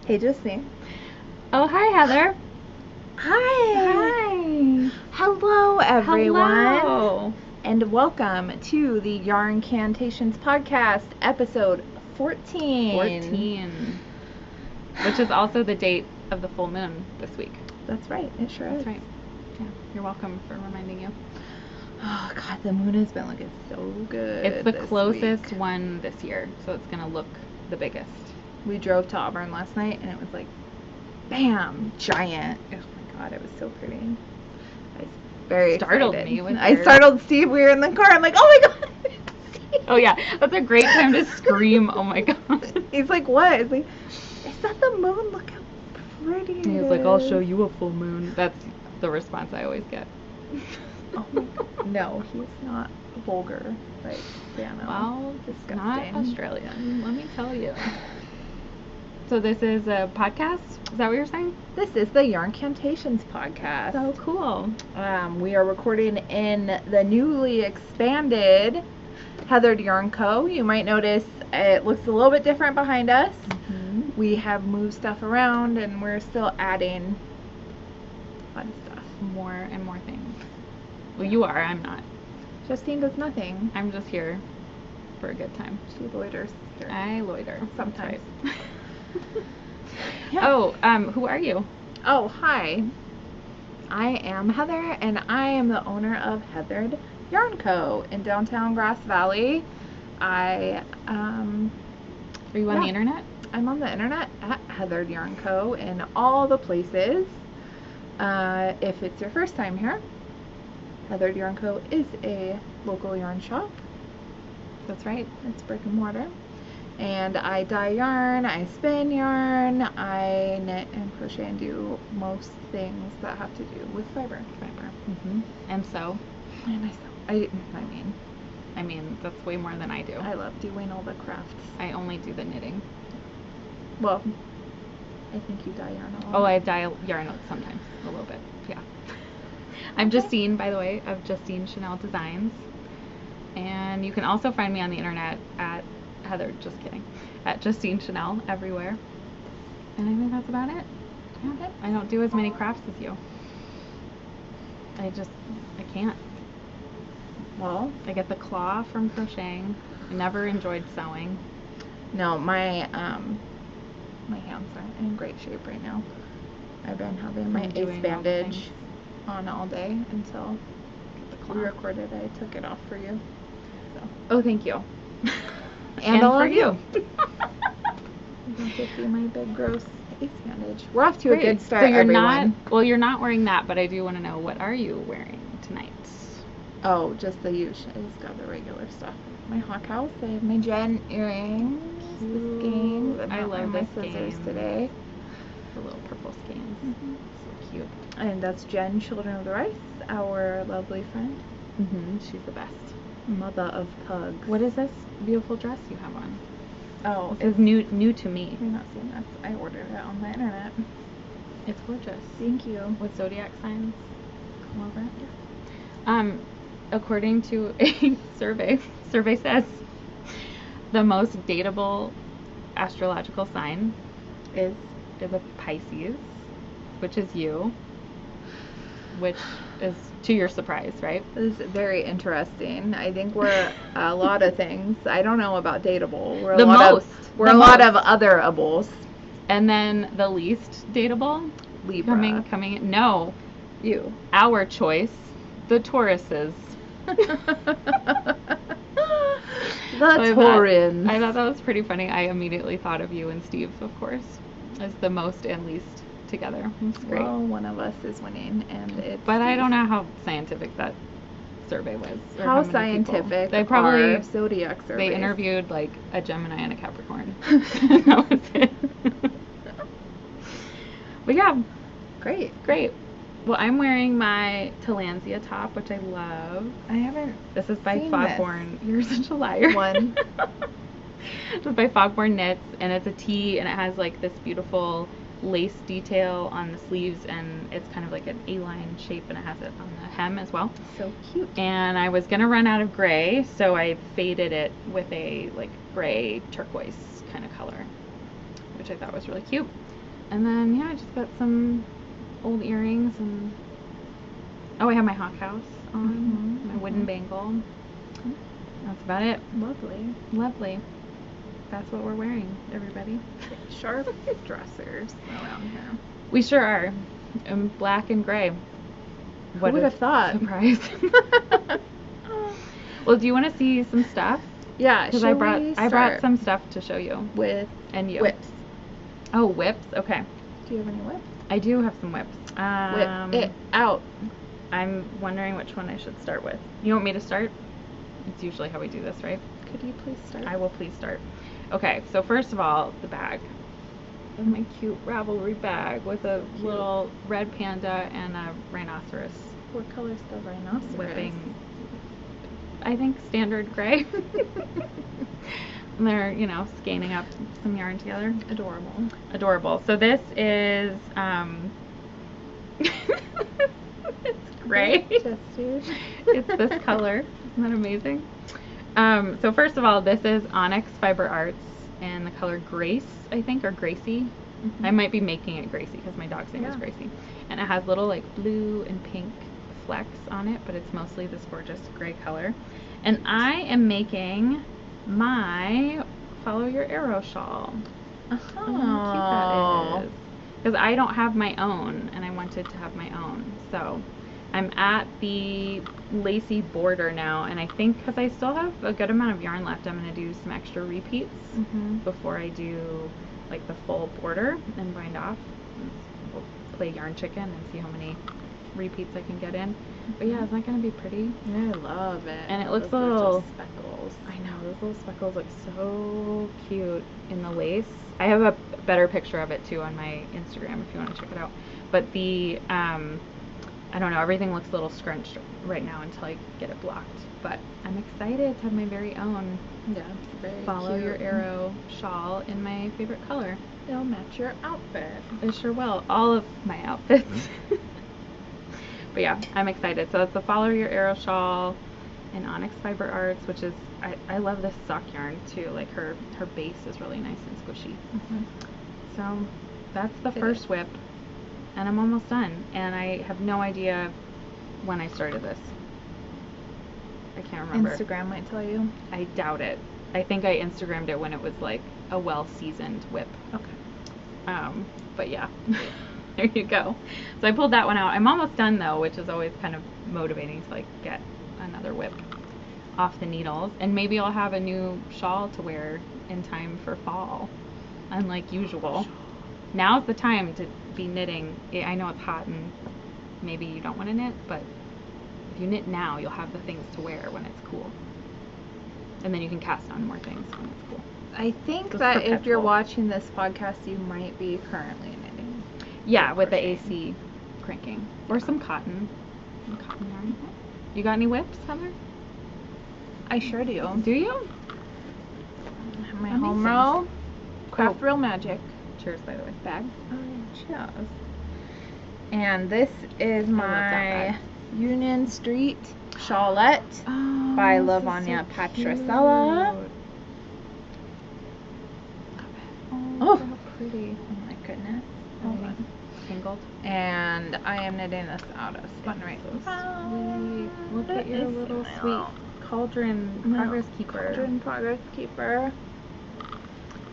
Hey, Justine. Oh, hi, Heather. Hi. Hello, everyone. Hello. And welcome to the Yarncantations podcast, episode 14. 14. Which is also the date of the full moon this week. That's right. It sure is. That's right. Yeah, you're welcome for reminding you. Oh, God, the moon has been looking so good. It's the this closest week. one this year, so it's going to look the biggest. We drove to Auburn last night, and it was like, bam, giant. Oh, my God, it was so pretty. I was very Startled excited. me with I your- startled Steve. We were in the car. I'm like, oh, my God. Oh, yeah. That's a great time to scream, oh, my God. He's like, what? It's like, is that the moon? Look how pretty it He's is. like, I'll show you a full moon. That's the response I always get. Oh my God. No, he's not vulgar like Dano. Well, disgusting. not Australian, let me tell you. So this is a podcast? Is that what you're saying? This is the Yarncantations podcast. So cool. We are recording in the newly expanded Heathered Yarn Co. You might notice it looks a little bit different behind us. Mm-hmm. We have moved stuff around and we're still adding fun stuff. More and more things. Well, you are. I'm not. Justine does nothing. I'm just here for a good time. She loiters here. I loiter. Sometimes. That's right. Yeah. Oh, who are you? Oh, hi. I am Heather, and I am the owner of Heathered Yarn Co. in downtown Grass Valley. Are you on the internet? I'm on the internet at Heathered Yarn Co. in all the places. If it's your first time here, Heathered Yarn Co. is a local yarn shop. That's right. It's brick and mortar. And I dye yarn, I spin yarn, I knit and crochet and do most things that have to do with fiber. Mm-hmm. And so? And I mean, that's way more than I do. I love doing all the crafts. I only do the knitting. Well, I think you dye yarn a lot. Oh, I dye yarn sometimes, a little bit, yeah. I'm Justine, by the way, of Justine Chanel Designs. And you can also find me on the internet at Heather, just kidding, at Justine Chanel everywhere. And I think that's about it. Yeah. Okay. I don't do as many crafts as you. I can't. Well, I get the claw from crocheting. I never enjoyed sewing. no, my hands aren't in great shape right now. I've been having my I'm doing ace all the bandage things. on all day until The we claw. recorded. I took it off for you. So. Oh, thank you. And all for of you. You got to see my big gross ace bandage. We're off to a good start, So you're everyone. you're not wearing that, but I do want to know, what are you wearing tonight? Oh, just the usual. I just got the regular stuff. My hawk house. I have my Jen earrings, the skeins. I'm I not love wearing my the scissors skeins. today. The little purple skeins. So cute. And that's Jen, Children of the Rice, our lovely friend, Mm-hmm. She's the best. mother of pugs. What is this beautiful dress you have on? Oh, This is new to me. you're not seeing this. I ordered it on the internet. It's gorgeous. Thank you. With Zodiac Signs all over it. According to a survey says the most dateable astrological sign Is a Pisces, which is you, which is to your surprise, right? This is very interesting. I think we're a lot of things. I don't know about dateable. We're The a lot most. of we're The a lot most. of otherables. And then the least dateable, Libra. coming. No, You. our choice, the Tauruses. The I Taurans. thought that was pretty funny. I immediately thought of you and Steve, of course, as the most and least together. It's great. Well, one of us is winning, and it's. But I don't know how scientific that survey was. Or How many people. scientific They probably are zodiac surveys. they interviewed like a Gemini and a Capricorn. That was it. But yeah, Great. great. Well, I'm wearing my Talansia top, which I love. I haven't. This is by seen Foghorn. You're such a liar. One. This is by Foghorn Knits, and it's a tee, and it has like this beautiful lace detail on the sleeves, and it's kind of like an A-line shape, and it has it on the hem as well. So cute. And I was gonna run out of gray, so I faded it with a like gray turquoise kind of color, which I thought was really cute. And then, yeah, I just got some old earrings and, oh, I have my hawk house on, my wooden bangle. That's about it. Lovely. Lovely. That's what we're wearing, everybody. Sharp dressers around here. We sure are. Black and gray. What would have thought? Surprise. Well, do you want to see some stuff? Yeah, because I brought some stuff to show you. With and you. whips. Oh, whips. Okay. Do you have any whips? I do have some whips. Whip it out. I'm wondering which one I should start with. You want me to start? It's usually how we do this, right? Could you please start? I will please start. Okay, so first of all, the bag. My cute Ravelry bag with a little red panda and a rhinoceros. What color's the rhinoceros? Whipping, I think, standard gray. And they're, you know, skeins up some yarn together. Adorable. Adorable. So this is, it's gray. It's this color. Isn't that amazing? So first of all, this is Onyx Fiber Arts in the color Grace, I think, or Gracie. I might be making it Gracie because my dog's name is Gracie. And it has little like blue and pink flecks on it, but it's mostly this gorgeous gray color. And I am making my Follow Your Arrow shawl. Oh, how cute that is. Because I don't have my own, and I wanted to have my own. So I'm at the lacy border now, and I think because I still have a good amount of yarn left, I'm going to do some extra repeats before I do like the full border and bind off. We'll play yarn chicken and see how many repeats I can get in. But yeah, isn't that going to be pretty? I love it. And it looks a little speckles. I know, those little speckles look so cute in the lace. I have a better picture of it too on my Instagram if you want to check it out. But the I don't know, everything looks a little scrunched right now until I get it blocked. But I'm excited to have my very own Follow Your Arrow shawl in my favorite color. It'll match your outfit. It sure will. All of my outfits. But yeah, I'm excited. So it's the Follow Your Arrow shawl in Onyx Fiber Arts, which is, I love this sock yarn too. Like her base is really nice and squishy. So that's the first whip. And I'm almost done. And I have no idea when I started this. I can't remember. Instagram might tell you. I doubt it. I think I Instagrammed it when it was like a well-seasoned whip. Okay. But yeah, there you go. So I pulled that one out. I'm almost done though, which is always kind of motivating to like get another whip off the needles. And maybe I'll have a new shawl to wear in time for fall, unlike usual. Now's the time to be knitting. I know it's hot and maybe you don't want to knit, but if you knit now, you'll have the things to wear when it's cool. And then you can cast on more things when it's cool. I think that if you're watching this podcast, you might be currently knitting. Yeah, with the AC cranking. Or some cotton. Some cotton yarn. You got any whips, Heather? I sure do. Do you? My home row. Craft Real Magic. Cheers, by the way. Bag. Oh, cheers. And this is my Union Street Shawlette by Lavanya Patricella. Oh, how pretty. Oh my goodness. Hold on. Tangled. And I am knitting this out of spun right. Sweet. Look at your little sweet cauldron progress keeper. Cauldron progress keeper.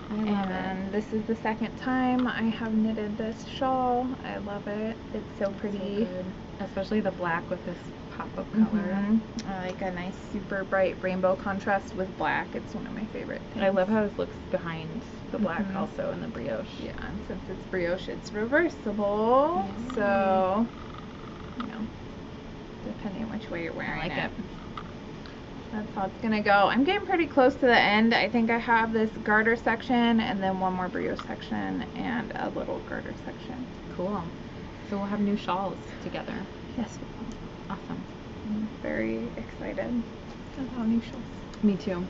And this is the second time I have knitted this shawl. I love it. It's so pretty. So good. Especially the black with this pop of color. I like a nice super bright rainbow contrast with black. It's one of my favorite things. I love how this looks behind the black also in the brioche. Yeah, and since it's brioche, it's reversible. So, you know, depending on which way you're wearing it. That's how it's gonna go. I'm getting pretty close to the end. I think I have this garter section and then one more brioche section and a little garter section. Cool. So we'll have new shawls together. Yes, we will. Awesome. I'm very excited about new shawls. Me too.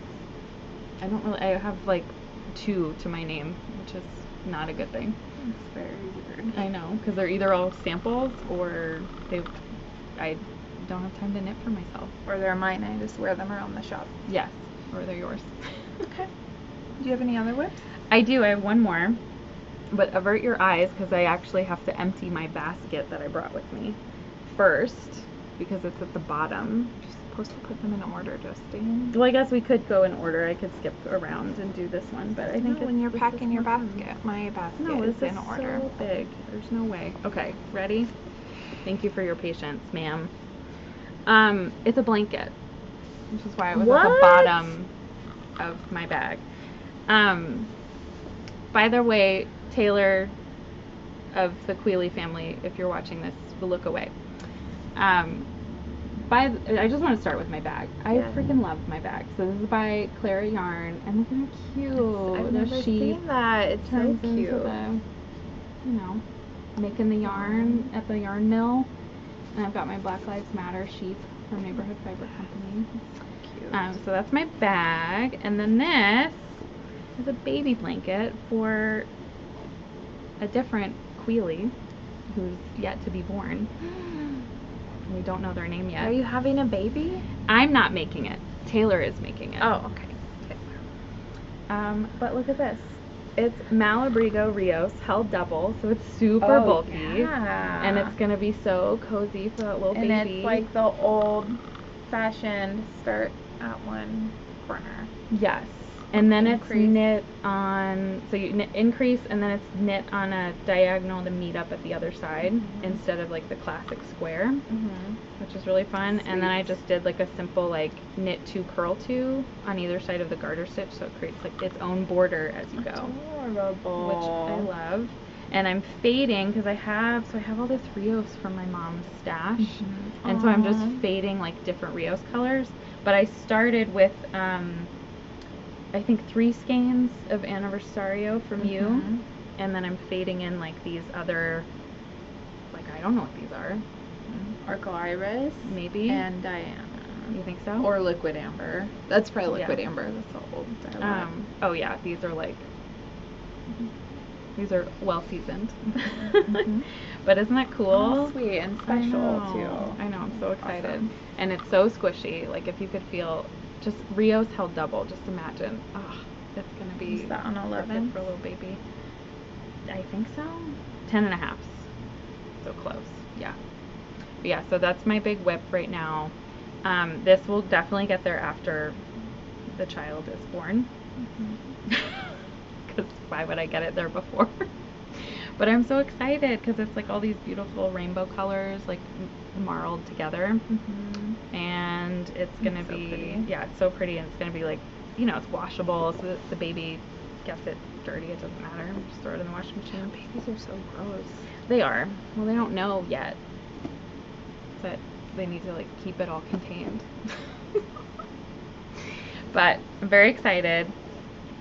I have like 2 to my name, which is not a good thing. It's very weird. I know, because they're either all samples or I don't have time to knit for myself. Or they're mine, I just wear them around the shop. Yes, or they're yours. Okay. Do you have any other whips? I do. I have one more. But avert your eyes because I actually have to empty my basket that I brought with me first because it's at the bottom. You're supposed to put them in order, Justine. Well, I guess we could go in order. I could skip around and do this one, but I think when you're this packing is your more fun. basket, my basket No, is this in is order. so big. There's no way. Okay, ready? Thank you for your patience, ma'am. It's a blanket, which is why it was at the bottom of my bag. By the way, Taylor of the Quealy family, if you're watching this, will look away. I just want to start with my bag. I freaking love my bag. So this is by Clara Yarn, and look how cute. I've never seen that. It's so cute. You know, making the yarn at the yarn mill. And I've got my Black Lives Matter sheep from Neighborhood Fiber Company. Cute. So that's my bag, and then this is a baby blanket for a different Quealy who's yet to be born. We don't know their name yet. Are you having a baby? I'm not making it. Taylor is making it. Oh, okay. But look at this. It's Malabrigo Rios held double, so it's super bulky. Yeah. And it's gonna be so cozy for that little baby. And it's like the old-fashioned start at one corner. Yes. And then Increase. it's knit on, so you knit increase, and then it's knit on a diagonal to meet up at the other side instead of like the classic square, which is really fun. Sweet. And then I just did like a simple like knit 2 curl 2 on either side of the garter stitch, so it creates like its own border as you go, Adorable. which I love. And I'm fading because I have all this Rios from my mom's stash, and so I'm just fading like different Rios colors. But I started with I think 3 skeins of Anniversario from you, and then I'm fading in like these other, like I don't know what these are. Arco-Iris. Maybe. And Diana. You think so? Or Liquid Amber. That's probably Liquid Yeah. Amber. That's so old. Oh yeah, these are like, these are well seasoned. But isn't that cool? Oh, sweet and special too. I know, I'm so excited. Awesome. And it's so squishy. Like if you could feel, just Rios held double, just imagine. Oh, it's gonna be Is that on perfect 11? for a little baby. I think so. 10 and a half. So close. Yeah. But yeah, so that's my big whip right now. This will definitely get there after the child is born. Because why would I get it there before? But I'm so excited because it's like all these beautiful rainbow colors like marled together. And it's going to be, pretty. yeah, it's so pretty, and it's going to be like, you know, it's washable, so that the baby gets it dirty, it doesn't matter. Just throw it in the washing machine. Babies are so gross. They are. Well, they don't know yet that they need to like keep it all contained. But I'm very excited.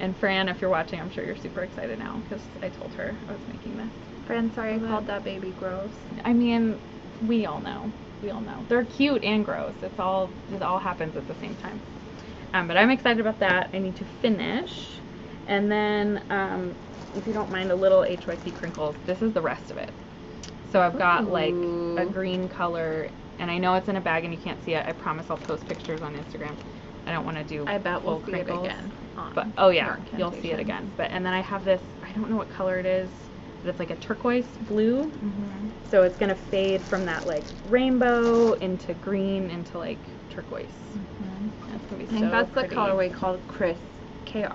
And Fran, if you're watching, I'm sure you're super excited now because I told her I was making this. Fran, sorry I called that baby gross. I mean, we all know. We all know. They're cute and gross. It all happens at the same time. But I'm excited about that. I need to finish. And then, if you don't mind, a little HYC crinkles. This is the rest of it. So I've got like a green color, and I know it's in a bag and you can't see it. I promise I'll post pictures on Instagram. I don't want to do I bet we'll see crinkles. it again. But oh yeah, Yarncantations. you'll see it again. But and then I have this, I don't know what color it is, but it's like a turquoise blue. So it's gonna fade from that like rainbow into green into like turquoise. That's gonna be so I think that's pretty. the colorway called Chris. Kris.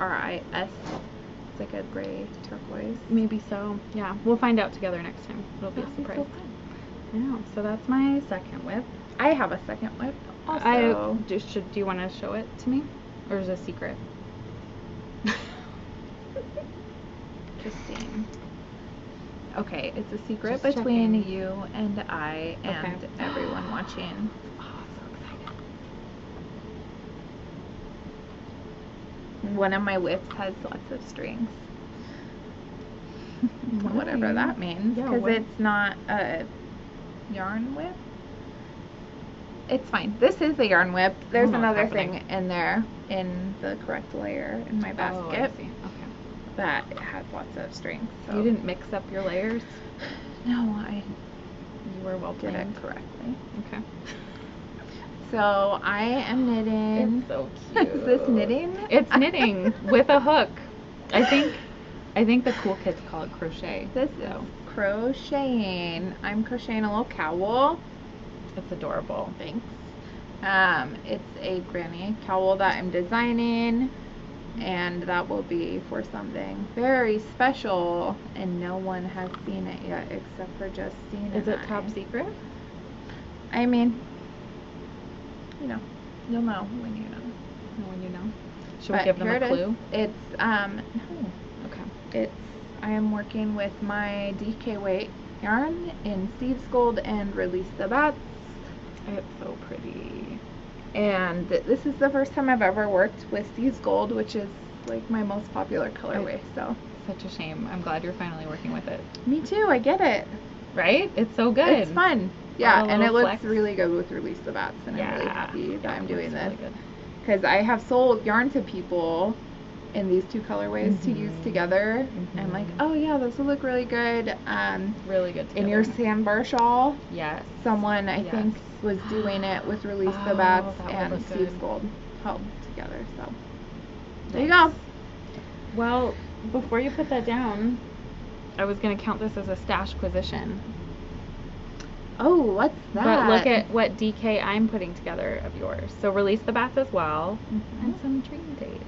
It's like a gray turquoise. Maybe so. Yeah, we'll find out together next time. It'll be a That'd be surprise. so fun. I know. So that's my second whip. I have a second whip also. Do you want to show it to me, or is it a secret? Justine. Okay, it's a secret Just between checking. you and I and Okay. everyone watching. Oh, so excited. One of my whips has lots of strings. Whatever that means, Yeah, because what- it's not a yarn whip. It's fine. This is the yarn whip. There's know what's another happening. thing in there in the correct layer in my basket Oh, I see. Okay. that has lots of strings. So You didn't mix up your layers. No, I You were well did planned. it correctly. Okay. So I am knitting. It's so cute. Is this knitting? It's knitting with a hook. I I think the cool kids call it crochet. This is crocheting. I'm crocheting a little cowl. It's adorable. Thanks. It's a granny cowl that I'm designing, and that will be for something very special, and no one has seen it yet except for Justine. Is it top secret? I mean, you know, you'll know when you know. When you know. Should we give them a clue? It's no. Okay. I am working with my DK weight yarn in Steve's Gold and Release the Bats. It's so pretty. And this is the first time I've ever worked with Steve's Gold, which is like my most popular colorway. So such a shame. I'm glad you're finally working with it. Me too. I get it. Right? It's so good. It's fun. Yeah, and it looks flex. really good with Release the Bats, and I'm really happy that I'm doing this. Really because I have sold yarn to people in these two colorways to use together. And like, oh yeah, this will look really good. Really good together. In your sandbar shawl. Yes. Someone I think was doing it with Release the Bats and Steve's Gold held together. So there you go. Well, before you put that down, I was gonna count this as a stashquisition. Oh, what's that? But look at what DK I'm putting together of yours. So Release the Bats as well, and some Dream Date.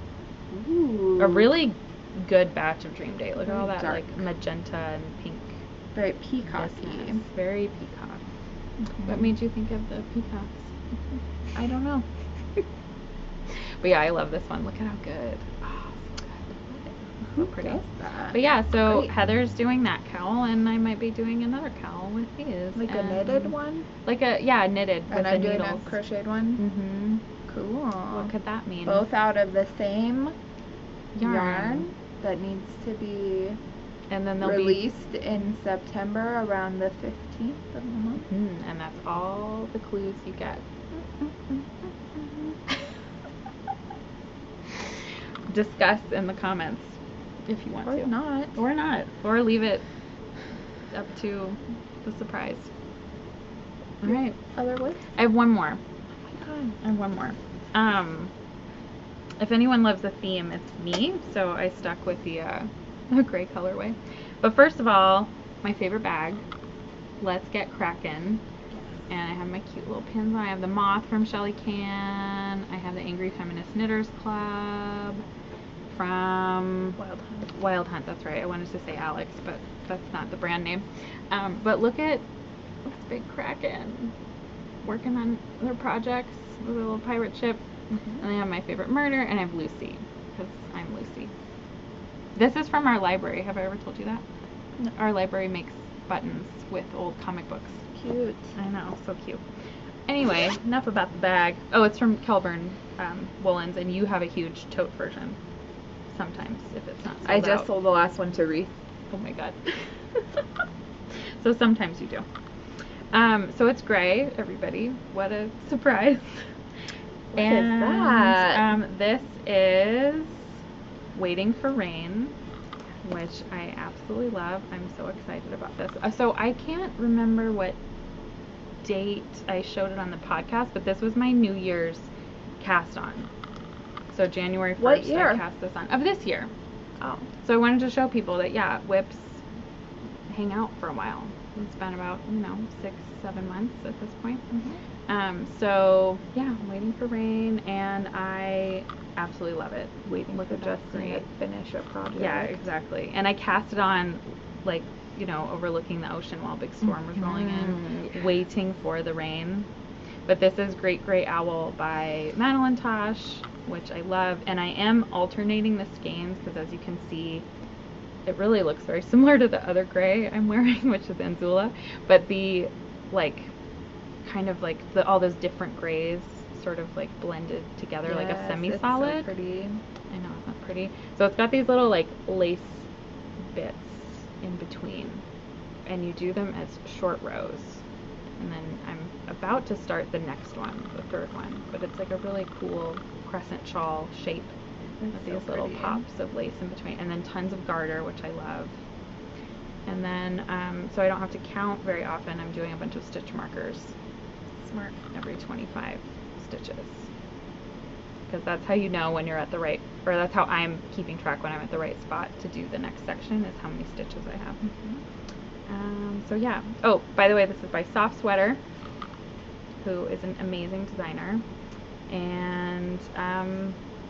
Ooh. A really good batch of Dream Date. Look at all that dark. like magenta and pink. Very peacocky. Business. Very peacock. What made you think of the peacocks? I don't know. But yeah, I love this one. Look at how good. Oh, so pretty. Does that? But yeah, so Great. Heather's doing that cowl, and I might be doing another cowl with these. Like a knitted one? Like knitted And with I'm the doing needles. a crocheted one? Cool. What could that mean? Both out of the same yarn that needs to be and then they'll released in September around the 15th of the month. And that's all the clues you get. Discuss in the comments if you want to. Or not. Or leave it up to the surprise. All right. Other WIPs? I have one more. Oh my god. I have one more. If anyone loves a theme, it's me. So I stuck with the gray colorway. But first of all, my favorite bag. Let's get crackin'. And I have my cute little pins on. I have the moth from Shelly Can. I have the Angry Feminist Knitters Club from Wild Hunt. That's right. I wanted to say Alex, but that's not the brand name. But look at this big Kraken working on their projects with a little pirate ship. And I have my favorite murder, and I have Lucy because I'm Lucy. This is from our library. Have I ever told you that? No. Our library makes buttons with old comic books. Cute. I know, so cute. Anyway, enough about the bag. Oh, it's from Kelburn Woolens, and you have a huge tote version. Sometimes, if it's not sold I just out. sold the last one to Reese. Oh my god. So sometimes you do. So it's gray, everybody. What a surprise. What is that? This is Waiting for Rain, which I absolutely love. I'm so excited about this. So I can't remember what date I showed it on the podcast, but this was my New Year's cast on. So January 1st, What year? I cast this on. Of this year. Oh. So I wanted to show people that, yeah, WIPs hang out for a while. It's been about, 6-7 months at this point. So yeah, Waiting for Rain, and I absolutely love it. Waiting for Justine to finish a project. Yeah, exactly. And I cast it on, like, overlooking the ocean while a big storm was rolling in, waiting for the rain. But this is Great Gray Owl by Madeline Tosh, which I love. And I am alternating the skeins because, as you can see, it really looks very similar to the other gray I'm wearing, which is Anzula. But the, all those different grays sort of blended together, like a semi-solid. It's so pretty. I know, it's not pretty. So it's got these little lace bits in between, and you do them as short rows. And then I'm about to start the next one, the third one, but it's like a really cool crescent shawl shape with these little pops of lace in between, and then tons of garter, which I love. And then so I don't have to count very often, I'm doing a bunch of stitch markers. Smart. Every 25 stitches, because that's how you know when you're at the right or that's how I'm keeping track when I'm at the right spot to do the next section, is how many stitches I have. So yeah. Oh, by the way, this is by Soft Sweater, who is an amazing designer, and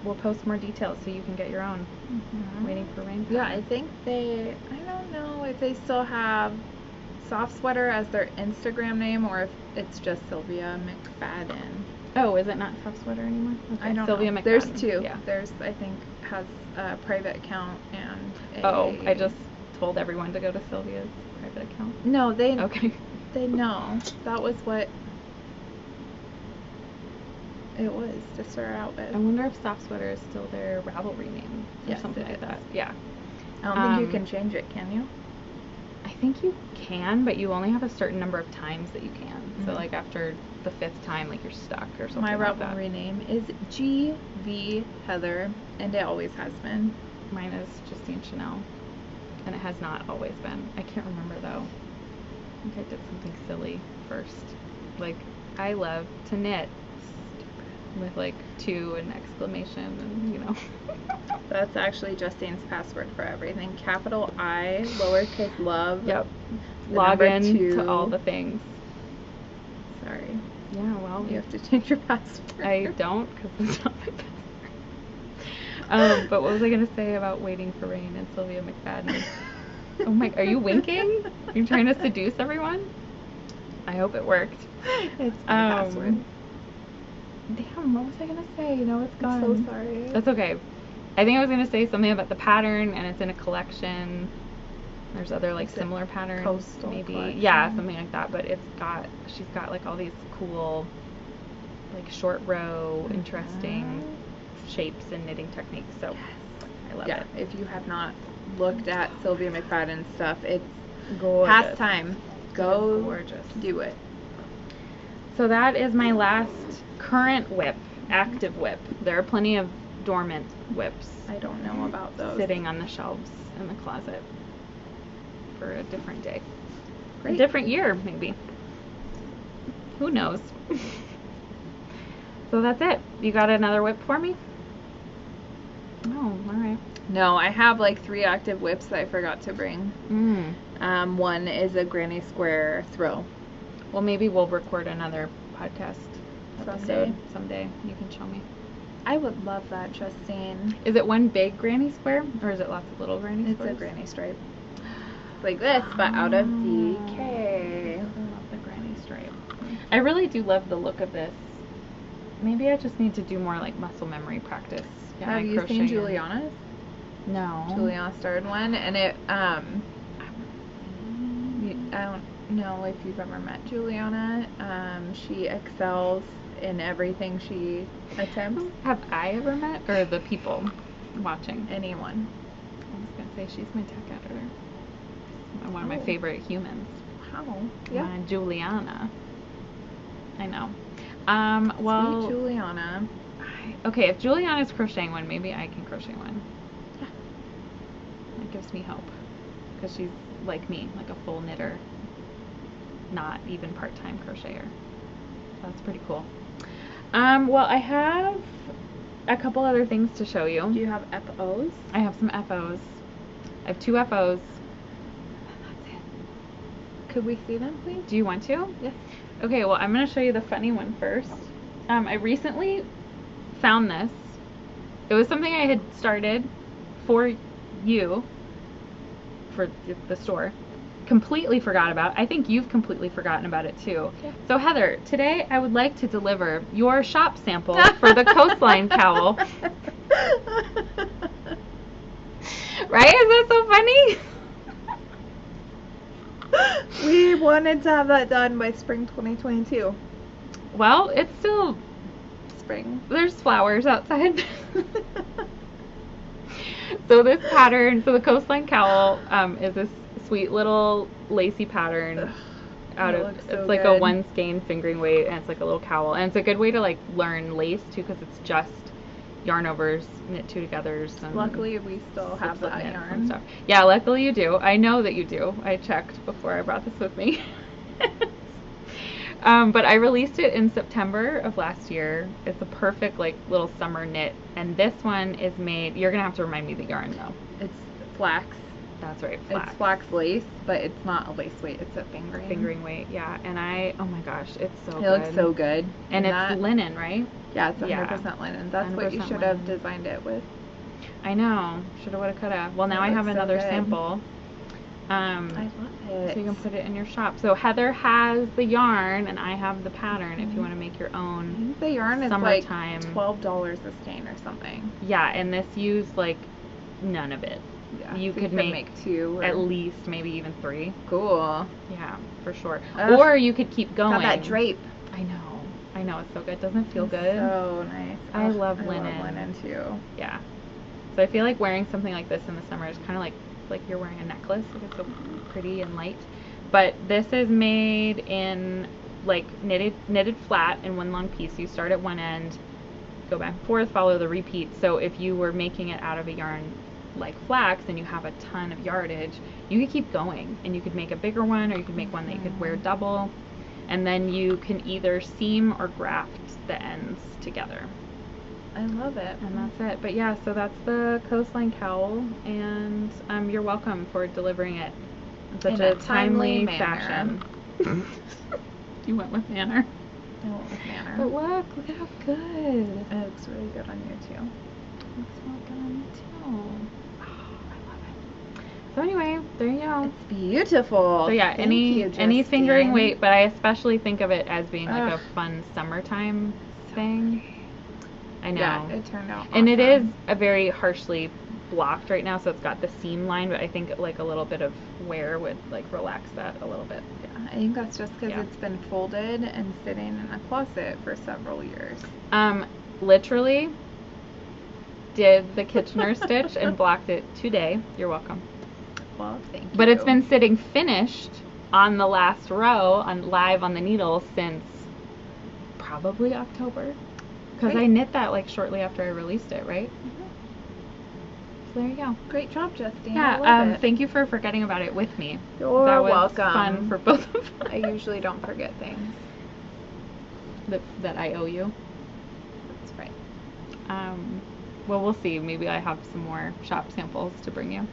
we'll post more details so you can get your own. Waiting for Rain. Yeah, I think I don't know if they still have Soft Sweater as their Instagram name or if it's just Sylvia McFadden. Oh, is it not Soft Sweater anymore? Okay. I don't Sylvia know. McFadden. There's two. Yeah. There's, I think, has a private account and I just told everyone to go to Sylvia's private account. No, they know. That was what it was to start out with. I wonder if Soft Sweater is still their Ravelry name or Yes, something it like is. that. Yeah. I don't think you can change it, can you? I think you can, but you only have a certain number of times that you can. So like after the 5th time, like you're stuck or something My like that. Ravelry name is GV Heather, and it always has been. Mine is Justine Chanel, and it has not always been. I can't remember though. I think I did something silly first. Like, I love to knit with like 2 and exclamation and, you know. That's actually Justine's password for everything. Capital I, lowercase love. Yep. the Log number in 2. to all the things. Sorry. Yeah, well, You have to change your password. I don't, because it's not my password. But what was I going to say about Waiting for Rain and Sylvia McFadden? Oh my, are you winking? Are you trying to seduce everyone? I hope it worked. It's my password. Damn, what was I going to say? You know, it's gone. I'm so sorry. That's okay. I think I was going to say something about the pattern, and it's in a collection. There's other like similar patterns, Coastal maybe. collection? Yeah, something like that. But she's got like all these cool, like short row, interesting shapes and knitting techniques. So I love it. If you have not looked at Sylvia McFadden's stuff, it's Gorgeous. past time. Go gorgeous. do it. So that is my last current WIP, active WIP. There are plenty of dormant WIPs. I don't know about those. Sitting on the shelves in the closet for a different day. Great. A different year, maybe. Who knows? So that's it. You got another WIP for me? Oh, alright. No, I have like 3 active WIPs that I forgot to bring. One is a granny square throw. Well, maybe we'll record another podcast episode Someday. someday. You can show me. I would love that, Justine. Is it one big granny square, or is it lots of little granny It's squares? a granny stripe. Like this, but out of DK. I love the granny stripe. I really do love the look of this. Maybe I just need to do more like muscle memory practice. Have you seen Juliana's? No. Juliana started one, and it, I don't know if you've ever met Juliana. She excels in everything she attempts. Have I ever met, or the people watching? Anyone. I was gonna say she's my tech editor. One of my favorite humans. Wow. Yeah. Juliana. I know. Sweet Juliana. Okay, if Juliana's crocheting one, maybe I can crochet one. Yeah. That gives me hope, because she's like me, like a full knitter, not even part-time crocheter. That's pretty cool. Well, I have a couple other things to show you. Do you have FOs? I have some FOs. I have 2 FOs. That's it. Could we see them, please? Do you want to? Yes. Okay, well, I'm going to show you the funny one first. I recently found this. It was something I had started for you, for the store. Completely forgot about. I think you've completely forgotten about it too. Yeah. So Heather, today I would like to deliver your shop sample for the Coastline Cowl. Right? Is that so funny? We wanted to have that done by spring 2022. Well, it's still Spring. there's flowers outside. So this pattern, so the Coastline Cowl is this sweet little lacy pattern out of, looks so it's like good. a 1 skein fingering weight, and it's like a little cowl, and it's a good way to like learn lace too, because it's just yarn overs, knit 2 togethers, and Luckily, we still have slip that knits and yarn. stuff. Yeah, luckily you do. I know that you do. I checked before I brought this with me. But I released it in September of last year. It's a perfect like little summer knit. And this one is made, you're going to have to remind me the yarn though. It's flax. That's right, flax. It's flax lace, but it's not a lace weight, it's a fingering. Fingering weight, yeah. And oh my gosh, it's so good. It looks so good. And it's linen, right? Yeah, it's 100% linen. That's what you should have designed it with. I know. Shoulda, woulda, coulda. Well, now I have another sample. I love it. So you can put it in your shop. So Heather has the yarn, and I have the pattern if you want to make your own. I think the yarn is like $12 a skein or something. Yeah, and this used like none of it. Yeah, you so could make 2 at least, maybe even 3. Cool. Yeah, for sure. Or you could keep going. Got that drape. I know, it's so good. Doesn't it feel good? So nice. I love linen. I love linen too. Yeah. So I feel like wearing something like this in the summer is kind of like you're wearing a necklace. Like it's so pretty and light. But this is made in like knitted flat in one long piece. You start at one end, go back and forth, follow the repeat. So if you were making it out of a yarn like flax and you have a ton of yardage, you could keep going and you could make a bigger one, or you could make one that you could wear double, and then you can either seam or graft the ends together. I love it. And that's it. But yeah, so that's the Coastline Cowl, and you're welcome for delivering it in such a timely fashion. You went with manner. I went with manner. But look at how good. It looks really good on you too. It looks really good on you too. Oh, I love it. So anyway, there you go. It's beautiful. So yeah, any fingering weight, but I especially think of it as being like a fun summertime thing. I know. Yeah, it turned out awesome. And it is a very harshly blocked right now, so it's got the seam line, but I think like a little bit of wear would like relax that a little bit. Yeah, I think that's just because it's been folded and sitting in a closet for several years. Literally did the Kitchener stitch and blocked it today. You're welcome. Well, thank you. But it's been sitting finished on the last row live on the needle since probably October. Because I knit that like shortly after I released it, right? So there you go. Great job, Justine. Yeah, thank you for forgetting about it with me. You're welcome. That was fun for both of us. I usually don't forget things. That I owe you. That's right. Well, we'll see. Maybe I have some more shop samples to bring you.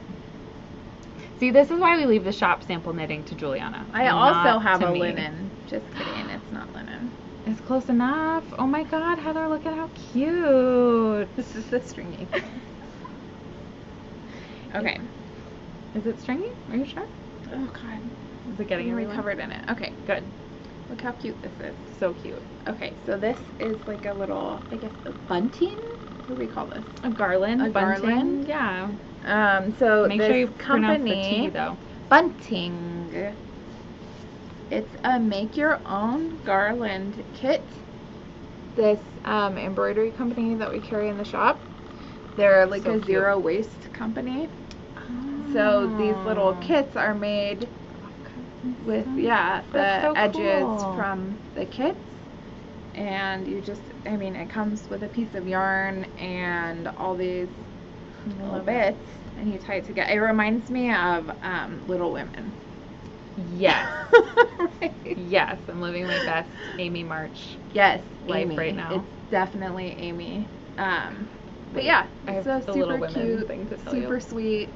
See, this is why we leave the shop sample knitting to Juliana. I also have a linen. Just kidding, it's not linen. It's close enough. Oh my god, Heather, look at how cute. This is the stringy. Okay. Is it stringy? Are you sure? Oh god. Is it getting everywhere? Covered in it. Okay, good. Look how cute this is. So cute. Okay, so this is like a little, I guess, a bunting? What do we call this? A garland. A garland? Yeah. So make this sure you company, pronounce the T though. Bunting. It's a make your own garland kit. This embroidery company that we carry in the shop. They're like a zero waste company. Oh. So these little kits are made with the edges from the kits, and you just, I mean, it comes with a piece of yarn and all these little bits, and you tie it together. It reminds me of Little Women. Yes. Right. Yes, I'm living my best Amy March life Amy. Right now. It's definitely Amy. But yeah, it's a super cute, super sweet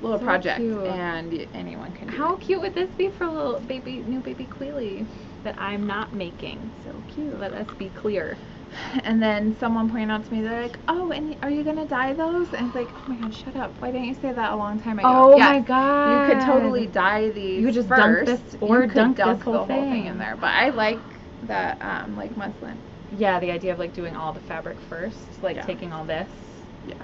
little project, and anyone can do How it. Cute would this be for a little new baby Queelie that I'm not making? So cute. Let us be clear. And then someone pointed out to me, they're like, oh, and are you going to dye those? And it's like, oh my god, shut up. Why didn't you say that a long time ago? Oh my god. You could totally dye these You could just first. dunk this, or dunk this whole thing in there. But I like the, like muslin. Yeah, the idea of like doing all the fabric first, like taking all this. Yeah.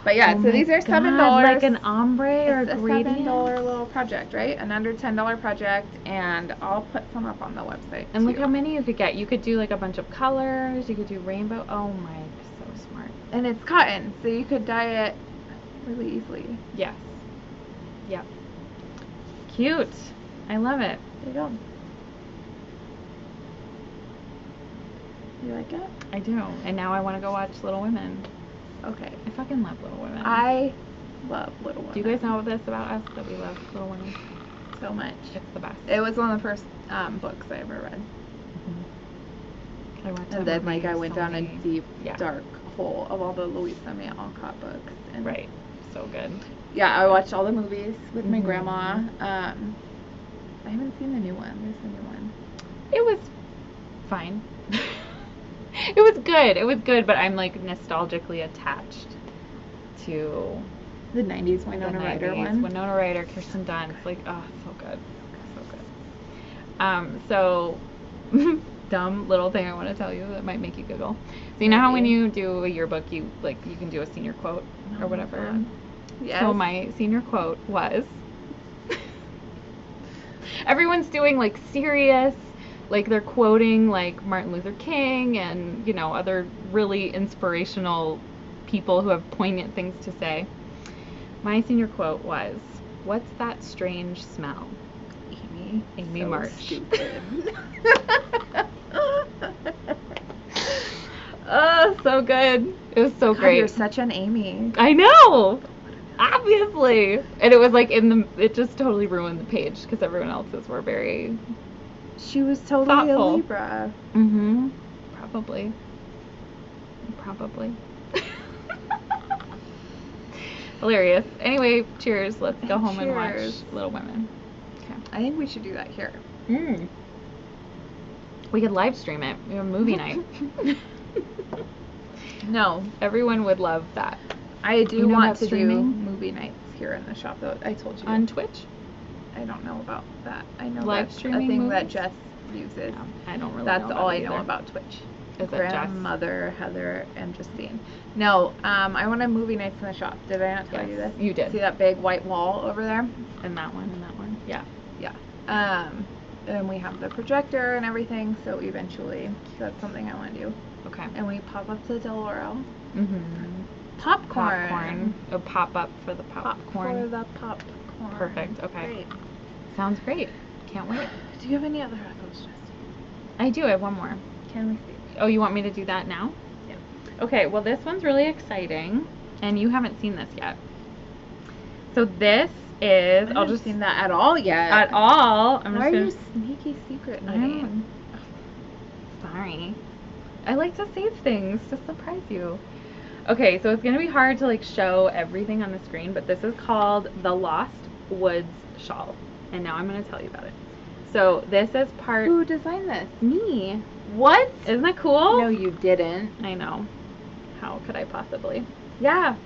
But yeah, so these are $7. Like an ombre or it's a gradient. $7 little project, right? An under $10 project, and I'll put some up on the website. And look how many you could get. You could do like a bunch of colors. You could do rainbow. Oh my, so smart. And it's cotton, so you could dye it really easily. Yes. Yep. Cute. I love it. There you go. You like it? I do. And now I want to go watch Little Women. Okay. I fucking love Little Women. I love Little Women. Do you guys know this about us, that we love Little Women? so much. It's the best. It was one of the first books I ever read. I went to And then movie I went down a deep, yeah. dark hole of all the Louisa May Alcott books. And Right. So good. yeah, I watched all the movies with my grandma. I haven't seen the new one. There's the new one. It was fine. It was good. It was good, but I'm like nostalgically attached to The 90s Winona Ryder one. Winona Ryder, Kirsten Dunst. Like, oh, so good. So good. So dumb little thing I want to tell you that might make you giggle. So you know how when you do a yearbook, you can do a senior quote or whatever. Yes. So my senior quote was, everyone's doing like serious, like they're quoting like Martin Luther King and, you know, other really inspirational people who have poignant things to say. My senior quote was, "What's that strange smell?" Amy So March. Stupid. Oh, so good. It was so God, great. you're such an Amy. I know. Obviously. And it was like it just totally ruined the page because everyone else's were very She was totally thoughtful. a Libra. Probably. Hilarious. Anyway, cheers. Let's go home and watch Cheers. Little Women. Okay. I think we should do that here. We could live stream it. We have a movie night. No, Everyone would love that. I do You know want about to do streaming? movie nights here in the shop, though. I told you. On Twitch? I don't know about that. I know Live that's a streaming thing that movies? Jess uses. No, I don't really That's know all about I it know either. about Twitch. Is it Jess? Grandmother, Heather, and Justine. No, I want to movie nights in the shop. Did I not tell you Yes, this? you did. See that big white wall over there? And that one. Yeah. Yeah. And we have the projector and everything, so eventually that's something I want to do. Okay. And we pop up to Del Oro. Popcorn. Popcorn. A pop up for the Pop popcorn. for the popcorn. Perfect. Okay. Great. Sounds great. Can't wait. Do you have any other echoes, Justine? I do. I have one more. Can we see? Oh, you want me to do that now? Yeah. Okay. Well, this one's really exciting, and you haven't seen this yet. So this is. I haven't seen that at all yet. At all. I'm Why just are gonna. you sneaky secret I'm- knitting? Sorry. I like to save things to surprise you. Okay, so it's going to be hard to like show everything on the screen, but this is called the Lost Woods Shawl. And now I'm going to tell you about it. So this is part Who designed this? me. What? Isn't that cool? No, you didn't. I know. How could I possibly? Yeah.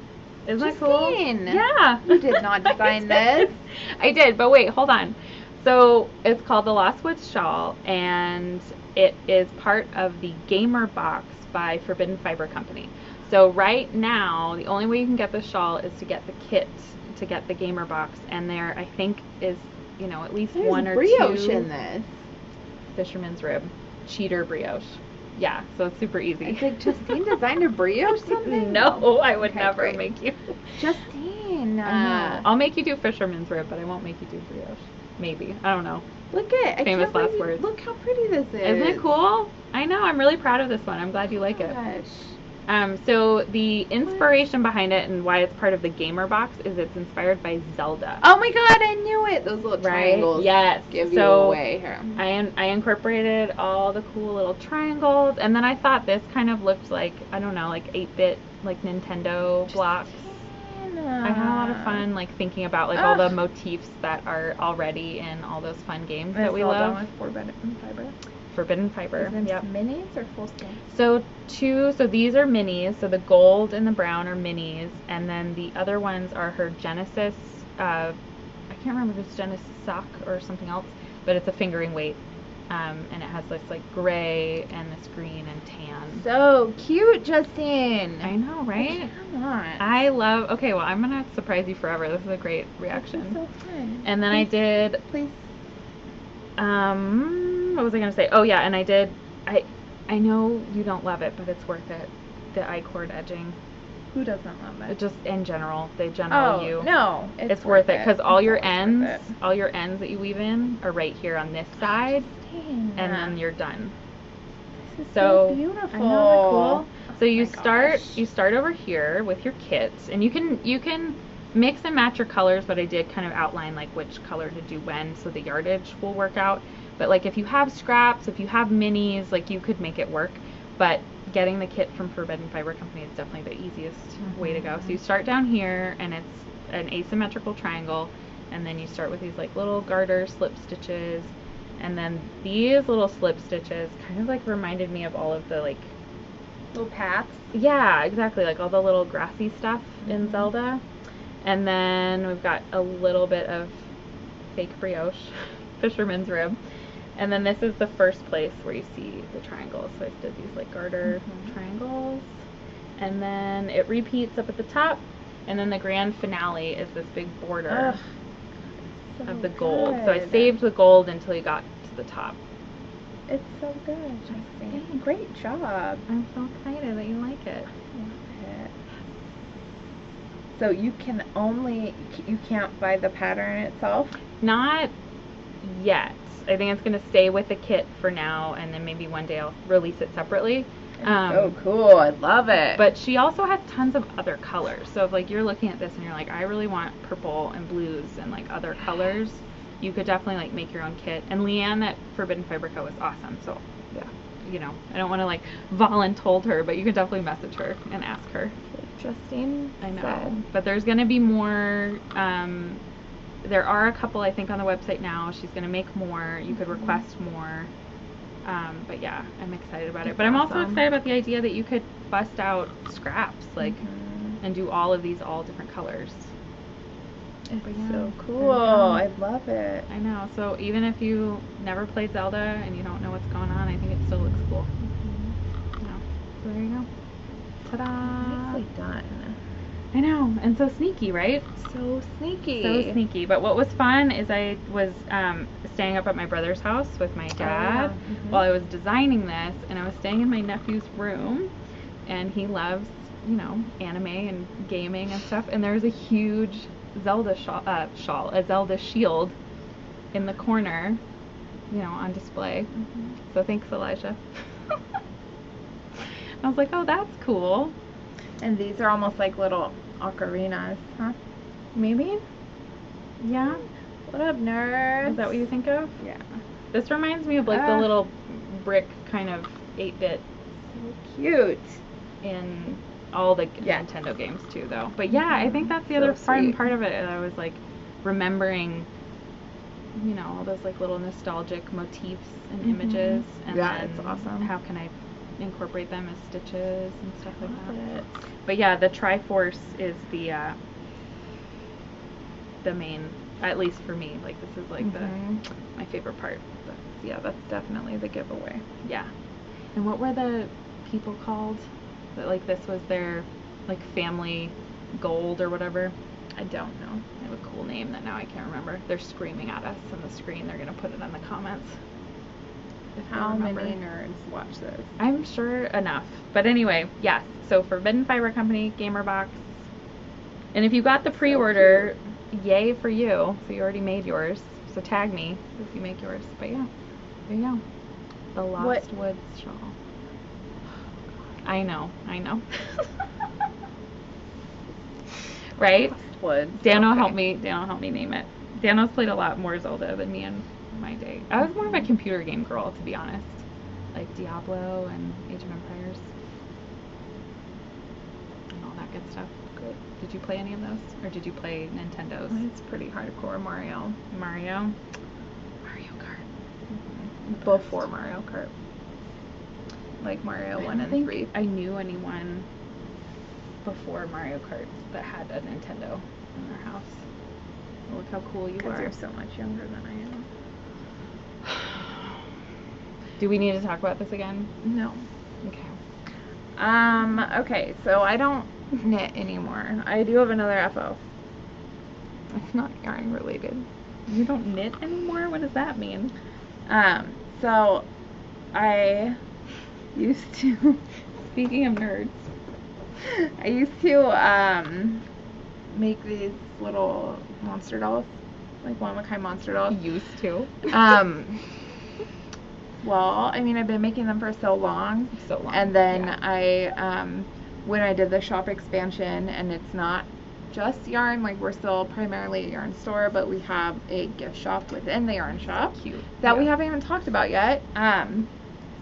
Isn't that Justine! cool? Yeah. You did not design this. I did, but wait, hold on. So it's called the Lost Woods Shawl, and it is part of the Gamer Box by Forbidden Fiber Company. So right now, the only way you can get the shawl is to get the kit to get the Gamer Box, and there I think is, you know, at least There's one or brioche two in this. fisherman's rib, cheater brioche. Yeah, so it's super easy. It's like Justine designed a brioche something? No, I would Okay, never great. make you. Justine. I know. I'll make you do fisherman's rib, but I won't make you do brioche. Maybe. I don't know. Look at it. Famous last words. Look how pretty this is. Isn't it cool? I know. I'm really proud of this one. I'm glad you like it. Gosh. So the inspiration behind it and why it's part of the Gamer Box is it's inspired by Zelda. Oh my god, I knew it. Those little triangles. Yes. Give you So away here. I incorporated all the cool little triangles, and then I thought this kind of looked like, I don't know, like 8-bit, like Nintendo blocks. I had a lot of fun, like thinking about like all the motifs that are already in all those fun games that we all love. done with Forbidden Fiber. Forbidden Fiber. Is this Yep. minis or full scale? So these are minis. So the gold and the brown are minis, and then the other ones are her Genesis. I can't remember if it's Genesis sock or something else, but it's a fingering weight, and it has this like gray and this green and tan. So cute, Justine. I know, right? Come on. I love. Okay, well I'm gonna surprise you forever. This is a great reaction. So fun. And then I did. Please. What was I gonna say? Oh yeah, and I did. I know you don't love it, but it's worth it. The I-cord edging. Who doesn't love it? It just in general, they general you. No, It's worth it because all It's your always worth ends, all your ends that you weave in are right here on this side, Justine. and then you're done. This is So beautiful. I know, isn't that cool? So Oh you my start gosh. you start over here with your kits, and you can mix and match your colors, but I did kind of outline like which color to do when, so the yardage will work out. But like if you have scraps, if you have minis, like you could make it work. But getting the kit from Forbidden Fiber Company is definitely the easiest way to go. So you start down here, and it's an asymmetrical triangle, and then you start with these like little garter slip stitches, and then these little slip stitches kind of like reminded me of all of the like little paths. Yeah, exactly, like all the little grassy stuff in Zelda. And then we've got a little bit of fake brioche, fisherman's rib. And then this is the first place where you see the triangles. So I did these like garter triangles. And then it repeats up at the top. And then the grand finale is this big border of the gold. So I saved the gold until you got to the top. It's so good, Justine. Great job. I'm so excited that you like it. So you can't buy the pattern itself? Not yet. I think it's going to stay with the kit for now, and then maybe one day I'll release it separately. So cool. I love it. But she also has tons of other colors. So if like you're looking at this and you're like, I really want purple and blues and like other colors, you could definitely like make your own kit. And Leanne at Forbidden Fiber Co. is awesome. So yeah, you know, I don't want to like voluntold her, but you could definitely message her and ask her. Justine, I know. But there's going to be more. There are a couple, I think, on the website now. She's going to make more. You could request more. But yeah, I'm excited about it. But I'm also excited about the idea that you could bust out scraps, like, and do all of these all different colors. It's so cool. I love it. I know. So even if you never played Zelda and you don't know what's going on, I think it still looks cool. Yeah. So there you go. Ta-da! Nicely done. I know, and so sneaky, right? So sneaky. So sneaky. But what was fun is I was staying up at my brother's house with my dad while I was designing this, and I was staying in my nephew's room, and he loves, you know, anime and gaming and stuff, and there was a huge Zelda shawl, a Zelda shield in the corner, you know, on display. So thanks, Elijah. I was like, oh, that's cool. And these are almost like little ocarinas, huh? Maybe? Yeah. What up, nerds? Is that what you think of? Yeah. This reminds me of like the little brick kind of 8-bit. So cute. In all the Nintendo games too, though. But yeah, I think that's the other fun part of it. I was like remembering, you know, all those like little nostalgic motifs and images. And then it's awesome. How can I incorporate them as stitches and stuff like that. But yeah, the Triforce is the main, at least for me, like this is like my favorite part. That's definitely the giveaway. Yeah. And what were the people called that like this was their like family gold or whatever? I don't know. They have a cool name that now I can't remember. They're screaming at us on the screen. They're gonna put it in the comments. How many nerds watch this? I'm sure enough. But anyway, yes. So Forbidden Fiber Company, Gamer Box. And if you got the pre-order, yay for you. So you already made yours. So tag me if you make yours. But yeah, there you go. The Lost Woods shawl. I know. Right? Lost Woods. Dano helped me name it. Dano's played a lot more Zelda than me in my day. I was more of a computer game girl, to be honest. Like Diablo and Age of Empires. And all that good stuff. Good. Did you play any of those? Or did you play Nintendo's? It's pretty hardcore. Mario Kart. Before Mario Kart. Like Mario 1 and 3. I knew anyone before Mario Kart that had a Nintendo in their house. Well, look how cool you are. Because you're so much younger than I am. Do we need to talk about this again? No. Okay. Okay, so I don't knit anymore. I do have another FO. It's not yarn related. You don't knit anymore? What does that mean? So I used to, speaking of nerds, I used to make these little monster dolls, like one-of-a-kind monster dolls. Used to. Well, I mean, I've been making them for so long. So long. And then I, when I did the shop expansion and it's not just yarn. Like, we're still primarily a yarn store, but we have a gift shop within the yarn shop. Cute. That we haven't even talked about yet.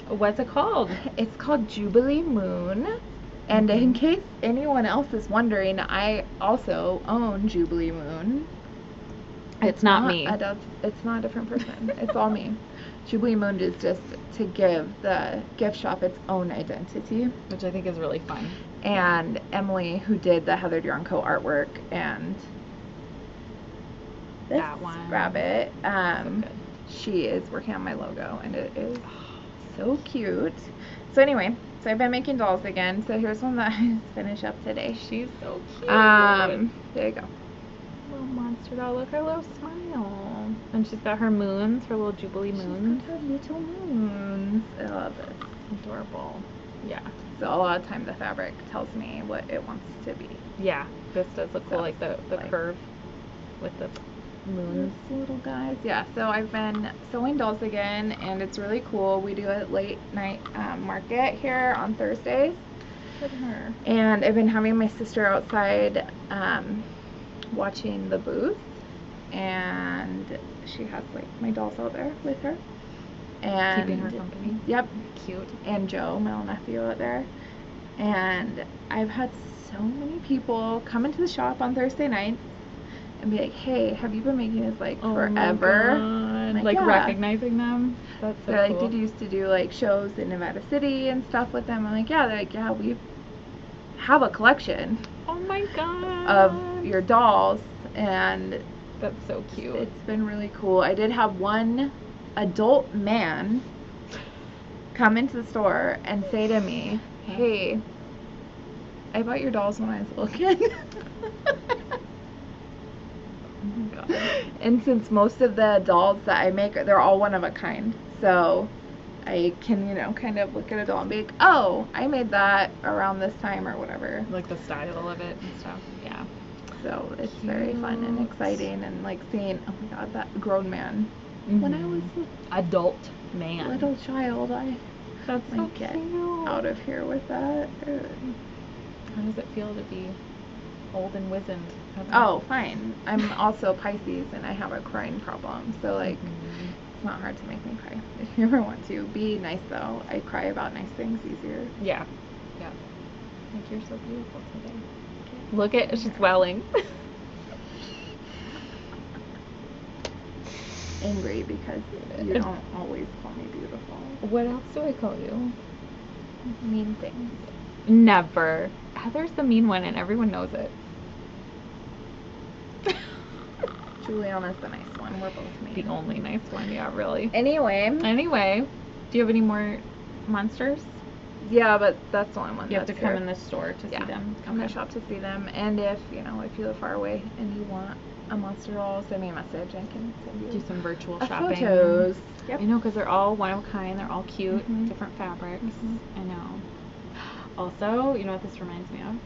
What's it called? It's called Jubilee Moon. And in case anyone else is wondering, I also own Jubilee Moon. It's not me. It's not a different person. It's all me. Jubilee Moon is just to give the gift shop its own identity. Which I think is really fun. And Emilee, who did the Heather Yarn Co. artwork, and this that one. rabbit, So good. she is working on my logo, and it is so cute. So anyway, so I've been making dolls again. So here's one that I finished up today. She's so cute. There you go. Little monster doll. Look, her little smile. And she's got her moons, her little Jubilee moons. She's got her little moons. I love this. Adorable. Yeah. So a lot of time the fabric tells me what it wants to be. Yeah. This does look cool, like the like, curve with the moons. These little guys. Yeah, so I've been sewing dolls again, and it's really cool. We do a late night market here on Thursdays. Look at her. And I've been having my sister outside watching the booth, and she has like my dolls out there with her. And keeping her company. Yep. Cute. And Joe, my little nephew, out there. And I've had so many people come into the shop on Thursday night and be like, hey, have you been making this like forever? Like yeah. recognizing them. That's so They're cool. like, did you used to do like shows in Nevada City and stuff with them? I'm like, yeah. They're like, yeah, we have a collection Oh my god. of your dolls, and that's so cute. it's been really cool. I did have one adult man come into the store and say to me, hey, I bought your dolls when I was a little kid. Oh my god. And since most of the dolls that I make, they're all one of a kind, so I can, you know, kind of look at a doll and be like, oh, I made that around this time or whatever. Like the style of it and stuff. Yeah. So it's very fun and exciting, and like seeing, oh my god, that grown man. When I was adult a man. little child, I That's so like get cute. out of here with that. How does it feel to be old and wizened? Oh, fine. I'm also Pisces, and I have a crying problem, so like it's not hard to make me cry if you ever want to. Be nice though. I cry about nice things easier. Yeah. Yeah. Like, you're so beautiful today. Look at, she's swelling. Angry because you don't always call me beautiful. What else do I call you? Mean things. Never. Heather's the mean one, and everyone knows it. Juliana's the nice one. We're both mean. The only nice one, yeah, really. Anyway, Do you have any more monsters? yeah, but that's the only one. You have to that's come here. in the store to see them. Come to the shop to see them, and if you live far away and you want a monster doll, send me a message. I can send you Do some virtual a shopping. photos. Yep. I know, because they're all one of a kind. They're all cute, Mhm. different fabrics. Mhm. I know. Also, you know what this reminds me of?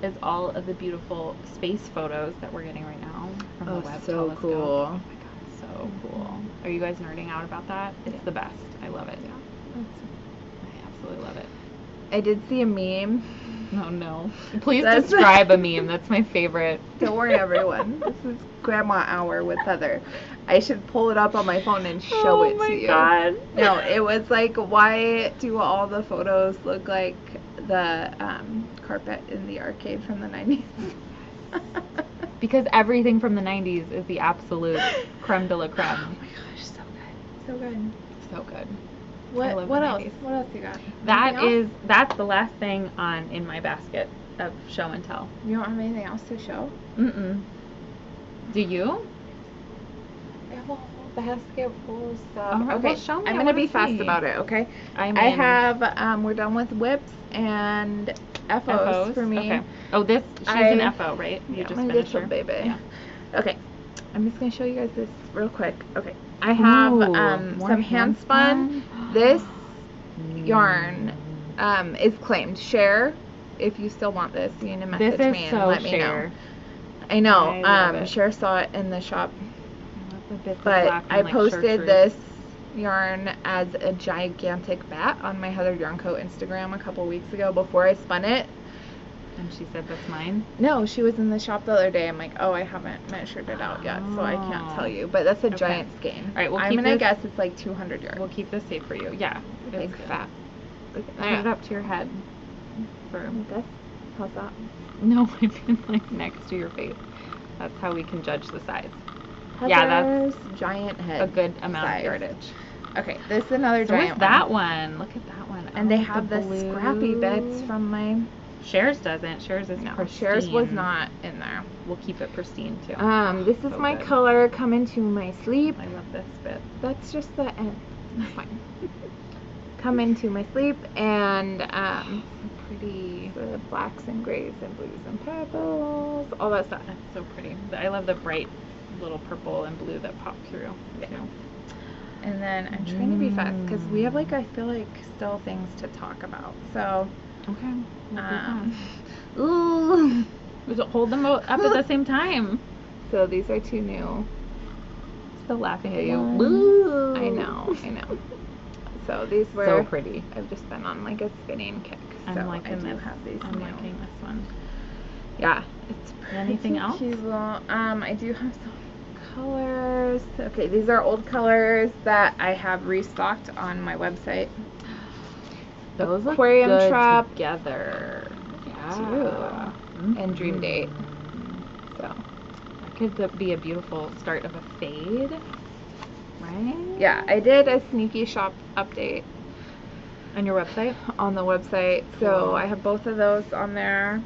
Is all of the beautiful space photos that we're getting right now from the Webb so telescope. cool. Oh my god, so cool. Are you guys nerding out about that? It's the best. I love it. I absolutely love it. I did see a meme. Oh no. Please That's- describe a meme. That's my favorite. Don't worry, everyone. This is Grandma Hour with Heather. I should pull it up on my phone and show it to you. Oh my god. No, it was like, why do all the photos look like the carpet in the arcade from the 90s? Because everything from the 90s is the absolute creme de la creme. Oh my gosh, so good. So good. So good. What love what the else? 90s. What else you got? Anything else? That's the last thing in my basket of show and tell. You don't have anything else to show? Mm-mm. Do you? I have a whole basket full of stuff. All right, Okay, well, show me. I'm I gonna wanna be fast see. about it, okay? I I have we're done with whips and FOs for me. Okay. Oh, she's an FO, right? You Yeah, just my finished little her. baby. Yeah. Okay, I'm just gonna show you guys this real quick. Okay, I have Ooh, more some hand spun. This yarn is claimed. Share if you still want this. You need to message This is me and so let me Cher. know. I know. I love it. Cher saw it in the shop, I love the bits of but black and, I like, posted chartreuse. this yarn as a gigantic bat on my Heather Yarn Co. Instagram a couple weeks ago before I spun it. And she said that's mine? No, she was in the shop the other day. I'm like, oh, I haven't measured it out yet, so I can't tell you. But that's a giant skein. All right, we'll I'm keep gonna this, guess it's like 200 yards. We'll keep this safe for you. Yeah. Big It's fat. Put it up to your head. Like this? How's that? No, I mean like next to your face. That's how we can judge the size. Yeah, that's giant head. a good amount size. of yardage. Okay, this is another So giant where's that one? Look at that one. And Oh, they with have the blue. scrappy bits from my... Shares doesn't. Shares is No, pristine. Shares was not in there. We'll keep it pristine too. This is So my good. color, Come Into My Sleep. I love this bit. That's just the end. It's fine. Come Into My Sleep, and So pretty. the blacks and grays and blues and purples, all that stuff. That's so pretty. I love the bright little purple and blue that pop through. Yeah. Too. And then I'm trying to be fast because we have like, I feel like still things to talk about. So, Okay. ooh. Just hold them up at the same time. So these are two new. Still laughing at you. ones. I know. So these were So pretty. I've just been on like a spinning kick. I'm so liking I do this. have these I'm new. liking this one. Yeah, it's pretty Anything else? cute. I do have some colors. Okay, these are old colors that I have restocked on my website. Those look Aquarium good Trap together. Yeah. And Dream Date. So That could be a beautiful start of a fade, right? yeah, I did a sneaky shop update On your website? on the website. So Cool. I have both of those on there,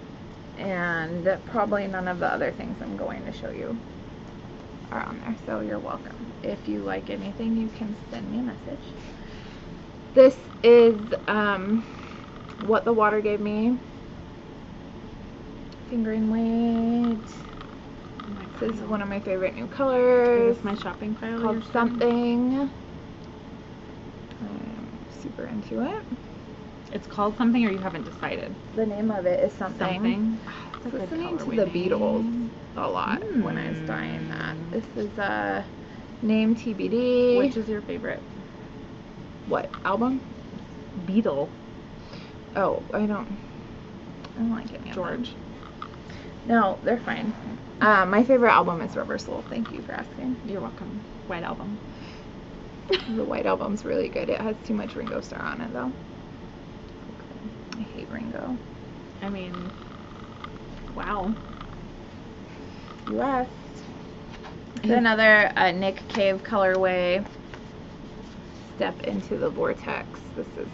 and probably none of the other things I'm going to show you are on there. So you're welcome. If you like anything, you can send me a message. This is What the Water Gave Me. Fingering weight. This is one of my favorite new colors. Is this my shopping pile? It's you're called showing? Something. I'm super into it. It's called something, or you haven't decided? The name of it is Something. Something. I That's was a good listening to colorway the name. Beatles a lot when I was dyeing that. This is name TBD. Which is your favorite? What album? Beetle. Oh, I don't like any of them. George. No, they're fine. My favorite album is Rubber Soul. Thank you for asking. You're welcome. White Album. The White Album's really good. It has too much Ringo Starr on it though. I hate Ringo. I mean, wow. You asked. It's another Nick Cave colorway. Step Into the Vortex. This is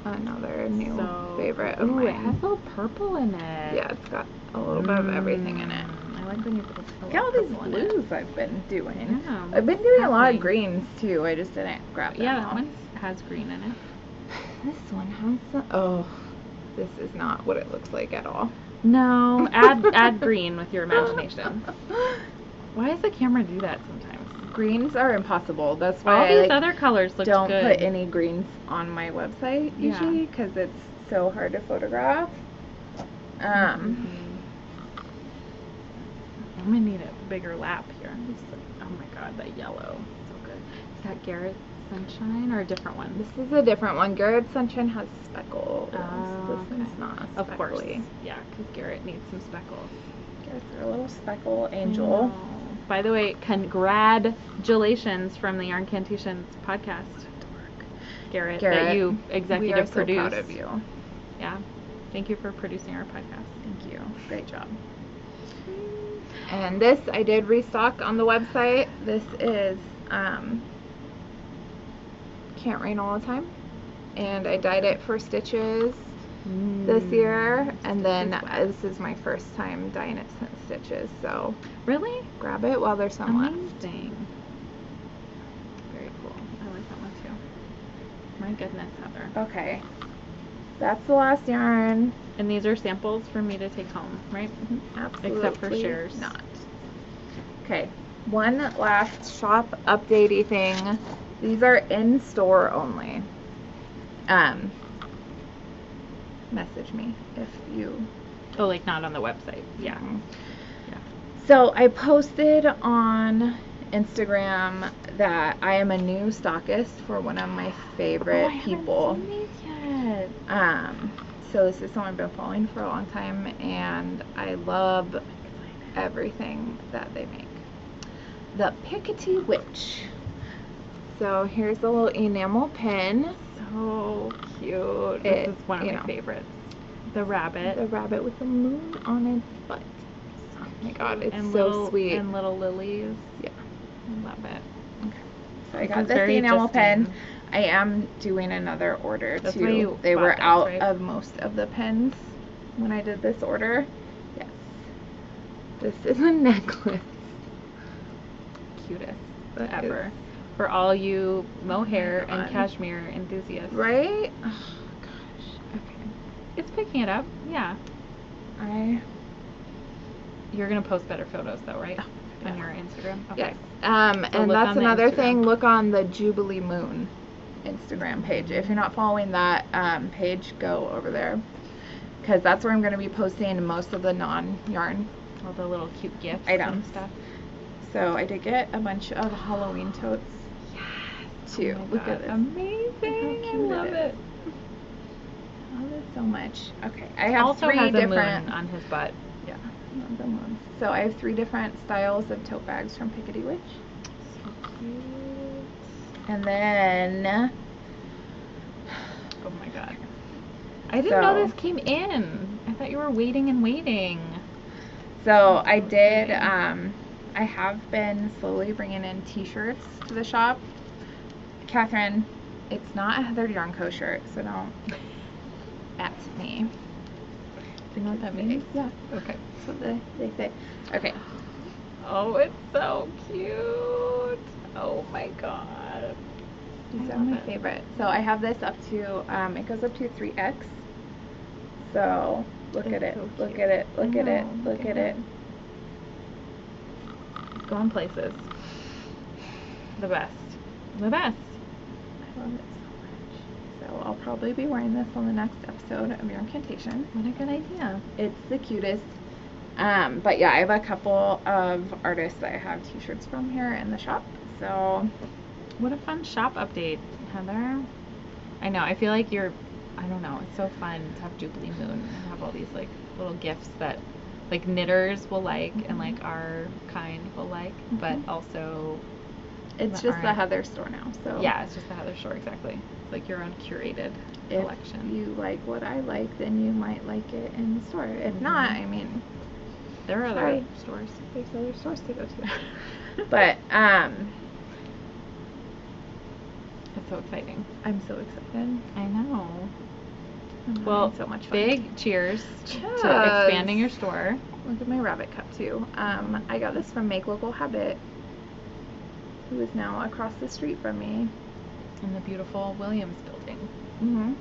another new favorite of Ooh, mine. it has a little purple in it. Yeah, it's got a little bit of everything in it. I like when you put Look at all these blues I've been doing. Yeah, I've been what's doing a lot happening? of greens too. I just didn't grab them Yeah, all. that one has green in it. This one has some. Oh, this is not what it looks like at all. No, add green with your imagination. Why does the camera do that sometimes? Greens are impossible. That's why All I these other colors look don't good. put any greens on my website Yeah. usually because it's so hard to photograph. I'm gonna need a bigger lap here. Oh my god, that yellow, so good. Is that Garrett Sunshine or a different one? This is a different one. Garrett Sunshine has speckles. Oh, This one's not Of speckly. course. Yeah, because Garrett needs some speckles. Garrett's a little speckle angel. Oh. By the way, congratulations from the Yarncantations podcast, Garrett, that you we are executive so produced. proud of you. Yeah, thank you for producing our podcast. Thank you. Great job. And this I did restock on the website. This is Can't Rain All the Time. And I dyed it for stitches this year. And then this is my first time dyeing it since stitches. So Really? grab it while there's some left. Amazing. Very cool. I like that one too. My goodness, Heather. Okay. That's the last yarn. And these are samples for me to take home, right? Absolutely Except for shares. not. Okay, one last shop updatey thing. These are in store only. Message me if you. Oh, like not on the website. Yeah. Mhm. Yeah. So I posted on Instagram that I am a new stockist for one of my favorite people. I haven't seen these yet. So this is someone I've been following for a long time, and I love everything that they make. The Pickety Witch. So here's the little enamel pin. So cute. This is one of my favorites. The rabbit. The rabbit with the moon on its butt. Oh my god, it's and so sweet. And little lilies. Yeah. I love it. Okay. So I got this enamel pen. I am doing another order too. They were out of most of the pens when I did this order. Yes. This is a necklace. Cutest ever. For all you mohair and cashmere enthusiasts. Right? Oh gosh. Okay. It's picking it up. Yeah. You're gonna post better photos though, right? On your Instagram? Okay. Yes. So and that's another thing. Look on the Jubilee Moon Instagram page. If you're not following that page, go over there, because that's where I'm going to be posting most of the non-yarn, all the little cute gifts items and stuff. So I did get a bunch of Halloween totes. Yes. Too. Oh Look at this. Amazing. I love it. I love it so much. Okay. I have also 3 has different moon on his butt. Yeah. The moon. So I have 3 different styles of tote bags from Pickety Witch. So cute. And then, oh my god, I didn't know this came in. I thought you were waiting and waiting. So I did, I have been slowly bringing in t-shirts to the shop. Catherine, it's not a Heather Yarn Co. shirt, so don't at me. Do you know what that means? Yeah. Okay. So they say. Okay. Oh, it's so cute. Oh my god. These are my favorite. So I have this up to, it goes up to 3X. So look at it, look at it, look at it, look at it. It's going places. The best. The best. I love it so much. So I'll probably be wearing this on the next episode of Yarncantations. What a good idea. It's the cutest. But yeah, I have a couple of artists that I have t-shirts from here in the shop. So what a fun shop update, Heather. I know, I feel like I don't know, it's so fun to have Jubilee Moon and have all these like little gifts that like knitters will like and like our kind will like, but also it's just the Heather store now. So yeah, it's just the Heather store, exactly. It's like your own curated collection. If you like what I like, then you might like it in the store. If not, I mean, there are other stores. There's other stores to go to. But it's so exciting. I'm so excited. I know. Well, so much fun. Big cheers to expanding your store. Look at my rabbit cup too. I got this from Make Local Habit, who is now across the street from me. In the beautiful Williams building. Mm-hmm.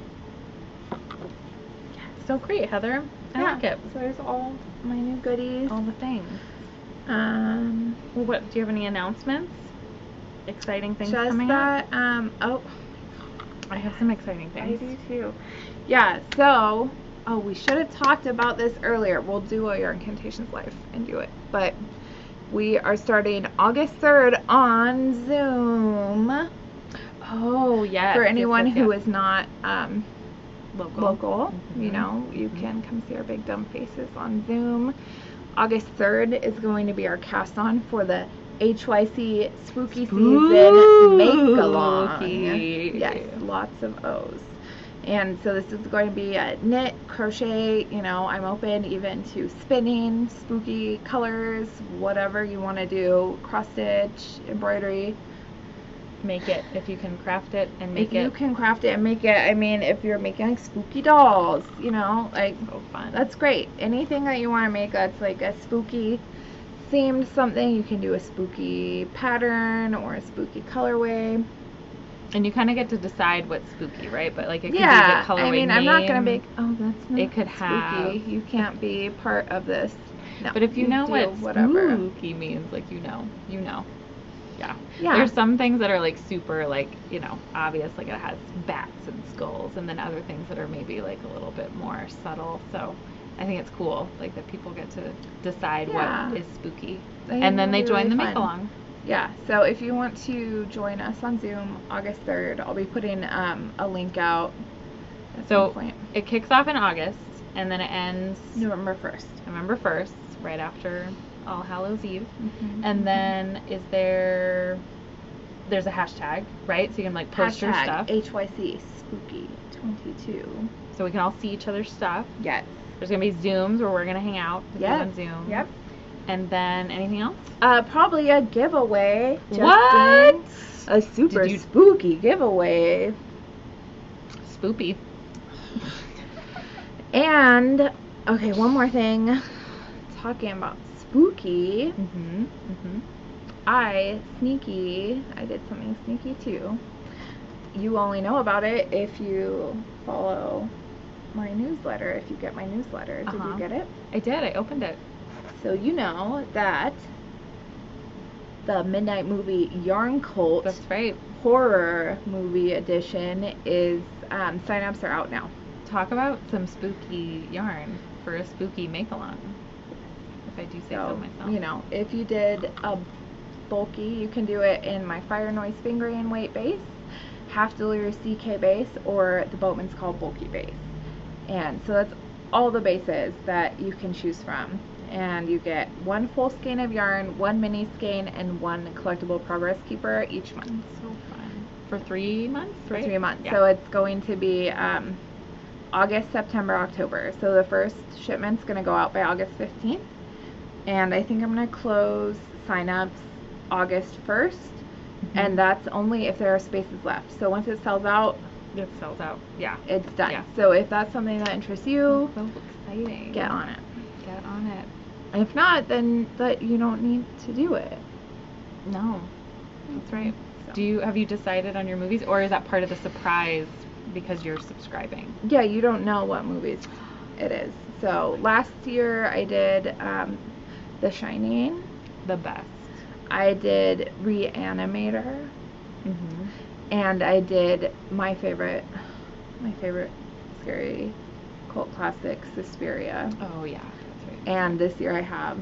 So great, Heather. I like it. So there's all my new goodies. All the things. Well, what, do you have any announcements? Exciting things coming up? Oh, I have some exciting things. I do too. Yeah, so, we should have talked about this earlier. We'll do a Yarncantations live and do it. But we are starting August 3rd on Zoom. Oh, yes. For anyone who is not local. You know, you can come see our big dumb faces on Zoom. August 3rd is going to be our cast on for the HYC Spooky Season Make-Along. Yes, lots of O's. And so this is going to be a knit, crochet, you know, I'm open even to spinning, spooky colors, whatever you want to do, cross stitch, embroidery. Make it if you can craft it and make it. If you can craft it and make it, I mean, if you're making like spooky dolls, you know, like, so fun. That's great. Anything that you want to make that's like a spooky themed something, you can do a spooky pattern or a spooky colorway. And you kind of get to decide what's spooky, right? But like it could be the colorway I mean, name. I'm not gonna make. Oh, that's not. It could spooky. have. You can't be part of this. No. But if you know what whatever spooky means, like you know. Yeah. Yeah. There's some things that are like super like, you know, obvious, like it has bats and skulls, and then other things that are maybe like a little bit more subtle. So I think it's cool, like that people get to decide what is spooky. And then they join the make-along. Yeah, so if you want to join us on Zoom August 3rd, I'll be putting a link out at So some point. it kicks off in August, and then it ends November 1st. November 1st, right after All Hallows Eve. Mm-hmm. And then there's a hashtag, right? So you can like post your stuff. HYC Spooky 22. So we can all see each other's stuff. Yes. There's gonna be Zooms where we're gonna hang out with you on Zoom. Yep. And then anything else? Probably a giveaway. What? Justine. A super spooky giveaway. Spoopy. And okay, one more thing. Talking about spooky. Mm-hmm. Mm-hmm. I did something sneaky too. You only know about it if you follow my newsletter, if you get my newsletter. Did you get it? I did. I opened it. So you know that the Midnight Movie Yarn Cult That's right. horror movie edition is, sign-ups are out now. Talk about some spooky yarn for a spooky make-along, if I do say so myself. You know, if you did a bulky, you can do it in my Fire Noise Fingering weight base, Half Delirious CK base, or the Boatman's Call bulky base. And so that's all the bases that you can choose from. And you get one full skein of yarn, one mini skein, and one collectible progress keeper each month. So fun. For 3 months, right? For 3 months. Yeah. So it's going to be August, September, October. So the first shipment's going to go out by August 15th. And I think I'm going to close sign-ups August 1st. Mm-hmm. And that's only if there are spaces left. So once it sells out, it sells out. Yeah. It's done. Yeah. So if that's something that interests you, so exciting. Get on it. Get on it. If not, then you don't need to do it. No. That's right. So. Have you decided on your movies, or is that part of the surprise because you're subscribing? Yeah, you don't know what movies it is. So last year I did The Shining. The best. I did Reanimator. Mm-hmm. And I did my favorite scary cult classic, Suspiria. Oh yeah, that's right. And this year I have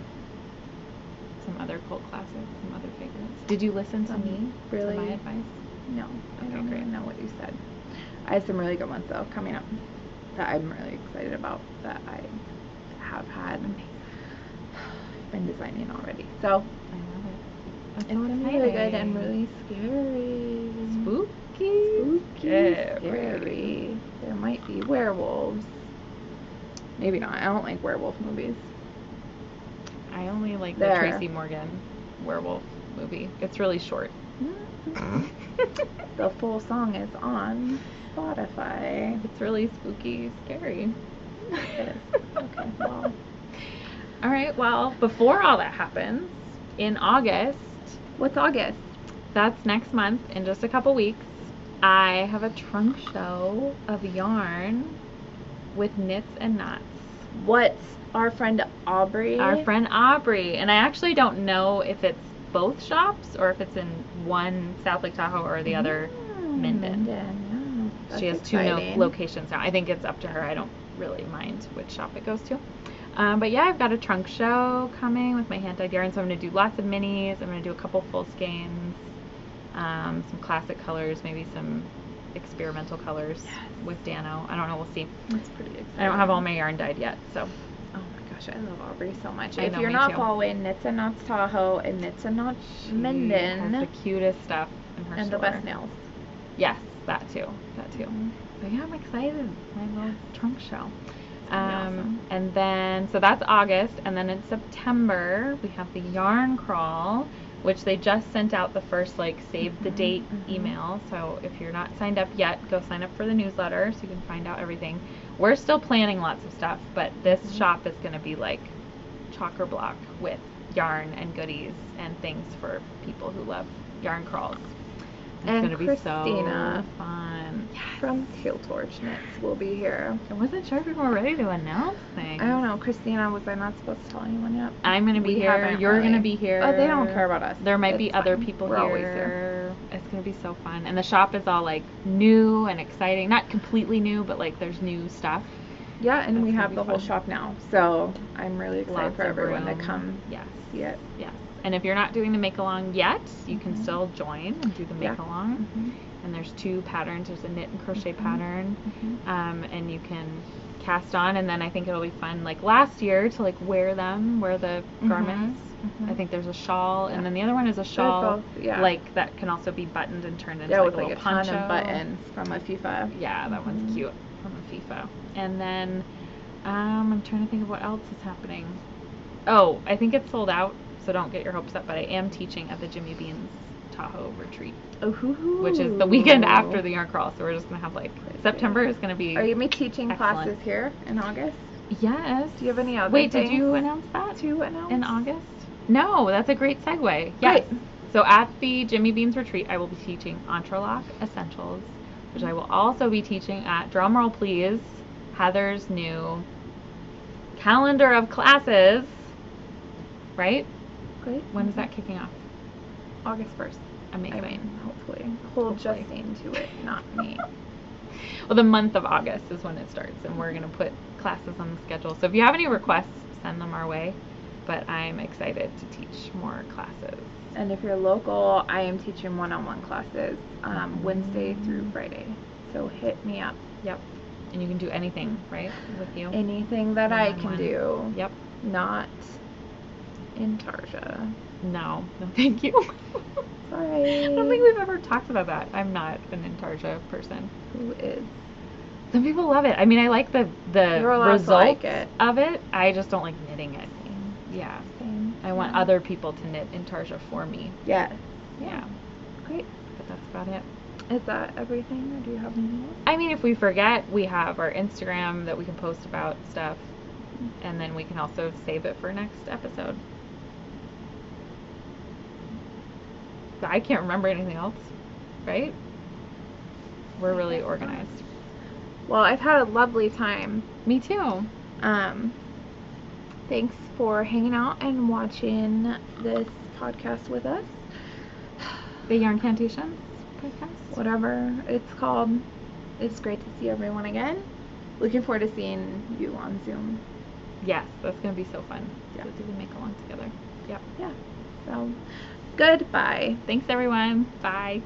some other cult classics, some other favorites. Did you listen to me? Really? To my advice? No, I don't even know what you said. I have some really good ones though coming up that I'm really excited about that I have had been designing already. So I love it. That's it's gonna be really good and really scary. Spooky. Scary. There might be werewolves. Maybe not. I don't like werewolf movies. I only like the Tracy Morgan werewolf movie. It's really short. The full song is on Spotify. It's really spooky, scary. It is. Okay, well. All right, well, before all that happens, in August. What's August? That's next month, in just a couple weeks. I have a trunk show of yarn with knits and knots. What? Our friend Aubrey? Our friend Aubrey. And I actually don't know if it's both shops or if it's in one South Lake Tahoe or the other Minden. Yeah. She has exciting. 2 locations now. I think it's up to her. I don't really mind which shop it goes to. But yeah, I've got a trunk show coming with my hand-dyed yarn, so I'm going to do lots of minis. I'm going to do a couple full skeins, some classic colors, maybe some experimental colors with Dano. I don't know, we'll see. That's pretty exciting. I don't have all my yarn dyed yet, so. Oh my gosh, I love Aubrey so much. I If know, you're me not too. following Knits and Knots Tahoe and Knits and Knots Minden, has the cutest stuff in her and store. the best nails. Yes, that too. But yeah, I'm excited. My little trunk show. Awesome. And then, so that's August, and then in September, we have the yarn crawl, which they just sent out the first, like, save the date email. So if you're not signed up yet, go sign up for the newsletter so you can find out everything. We're still planning lots of stuff, but this shop is going to be like chock-a-block with yarn and goodies and things for people who love yarn crawls. It's And going to be Christina so fun. from Tail Torch Knits will be here. I wasn't sure if we were ready to announce things. I don't know, Christina, was I not supposed to tell anyone yet? I'm going to be We here. haven't You're really. going to be here. Oh, they don't care about us. There might be It's other fine. people We're here. always here. It's going to be so fun. And the shop is all like new and exciting. Not completely new, but like there's new stuff. Yeah, and That's we gonna have be the whole fun. shop now. So I'm really excited Lots for of everyone to room. come Yes. see it. Yes. And if you're not doing the make-along yet, you can still join and do the make-along. And there's 2 patterns. There's a knit and crochet pattern, and you can cast on, and then I think it'll be fun, like last year, to like wear the garments. I think there's a shawl, and then the other one is a shawl, like that can also be buttoned and turned into like a little poncho. Ton of buttons from a FIFA. Yeah, that one's cute from a FIFA. And then I'm trying to think of what else is happening. Oh, I think it's sold out, so don't get your hopes up, but I am teaching at the Jimmy Bean's Tahoe retreat, which is the weekend after the yarn crawl, so we're just gonna have like September is gonna be. Are you gonna be teaching classes here in August? Yes. Do you have any other Wait, things did you announce that? to announce in August? No, that's a great segue. Yes. Great. So at the Jimmy Bean's retreat, I will be teaching Entrelac Essentials, which I will also be teaching at, drumroll please, Heather's new calendar of classes. Right? Great. When is that kicking off? August 1st. Amazing. I mean, hopefully. Hold Justine to it, not me. Well, the month of August is when it starts, and we're going to put classes on the schedule. So if you have any requests, send them our way. But I'm excited to teach more classes. And if you're local, I am teaching one-on-one classes Wednesday through Friday. So hit me up. Yep. And you can do anything, right, with you? Anything that I can do. Yep. Not Intarsia. No, thank you. Sorry. I don't think we've ever talked about that. I'm not an Intarsia person. Who is? Some people love it. I mean, I like the results of it. I just don't like knitting it. Yeah. Same. I want other people to knit Intarsia for me. Yes. Yeah. Great. But that's about it. Is that everything, or do you have anything else? I mean, if we forget, we have our Instagram that we can post about stuff, and then we can also save it for next episode. I can't remember anything else, right? We're really organized. Well, I've had a lovely time. Me too. Thanks for hanging out and watching this podcast with us. The Yarncantations podcast? Whatever it's called. It's great to see everyone again. Looking forward to seeing you on Zoom. Yes, that's going to be so fun. Yeah. So do we make along together? Yep. Yeah. So, goodbye. Thanks, everyone. Bye.